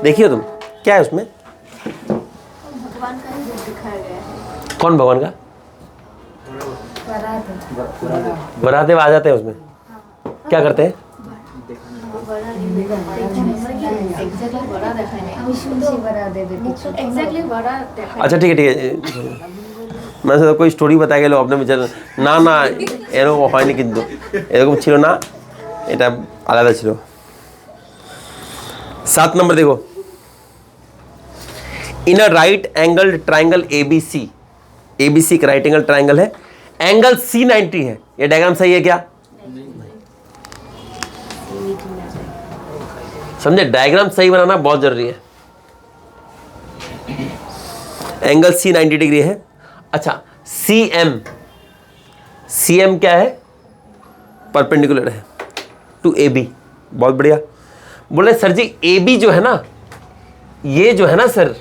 देखिए तुम, क्या है उसमें? भगवान का रूप दिखाया गया है। कौन भगवान का? वरादेव आ जाते हैं उसमें, क्या करते हैं? अच्छा ठीक है, मैं सोचा कोई स्टोरी बताया गया अपने विचार ना ना एरকম হয়নি কিন্তু এরকম ছিল না, এটা আলাদা ছিল। 7 नंबर देखो, in a right angle triangle ABC, ABC एक राइट एंगल ट्राइंगल है, एंगल C90 है। ये डायग्राम सही है क्या? समझे, डायग्राम सही बनाना बहुत जरूरी है। एंगल C90 डिग्री है। अच्छा, CM क्या है? परपेंडिकुलर है टू AB। बहुत बढ़िया। बोले सर जी AB जो है ना, ये जो है ना सर,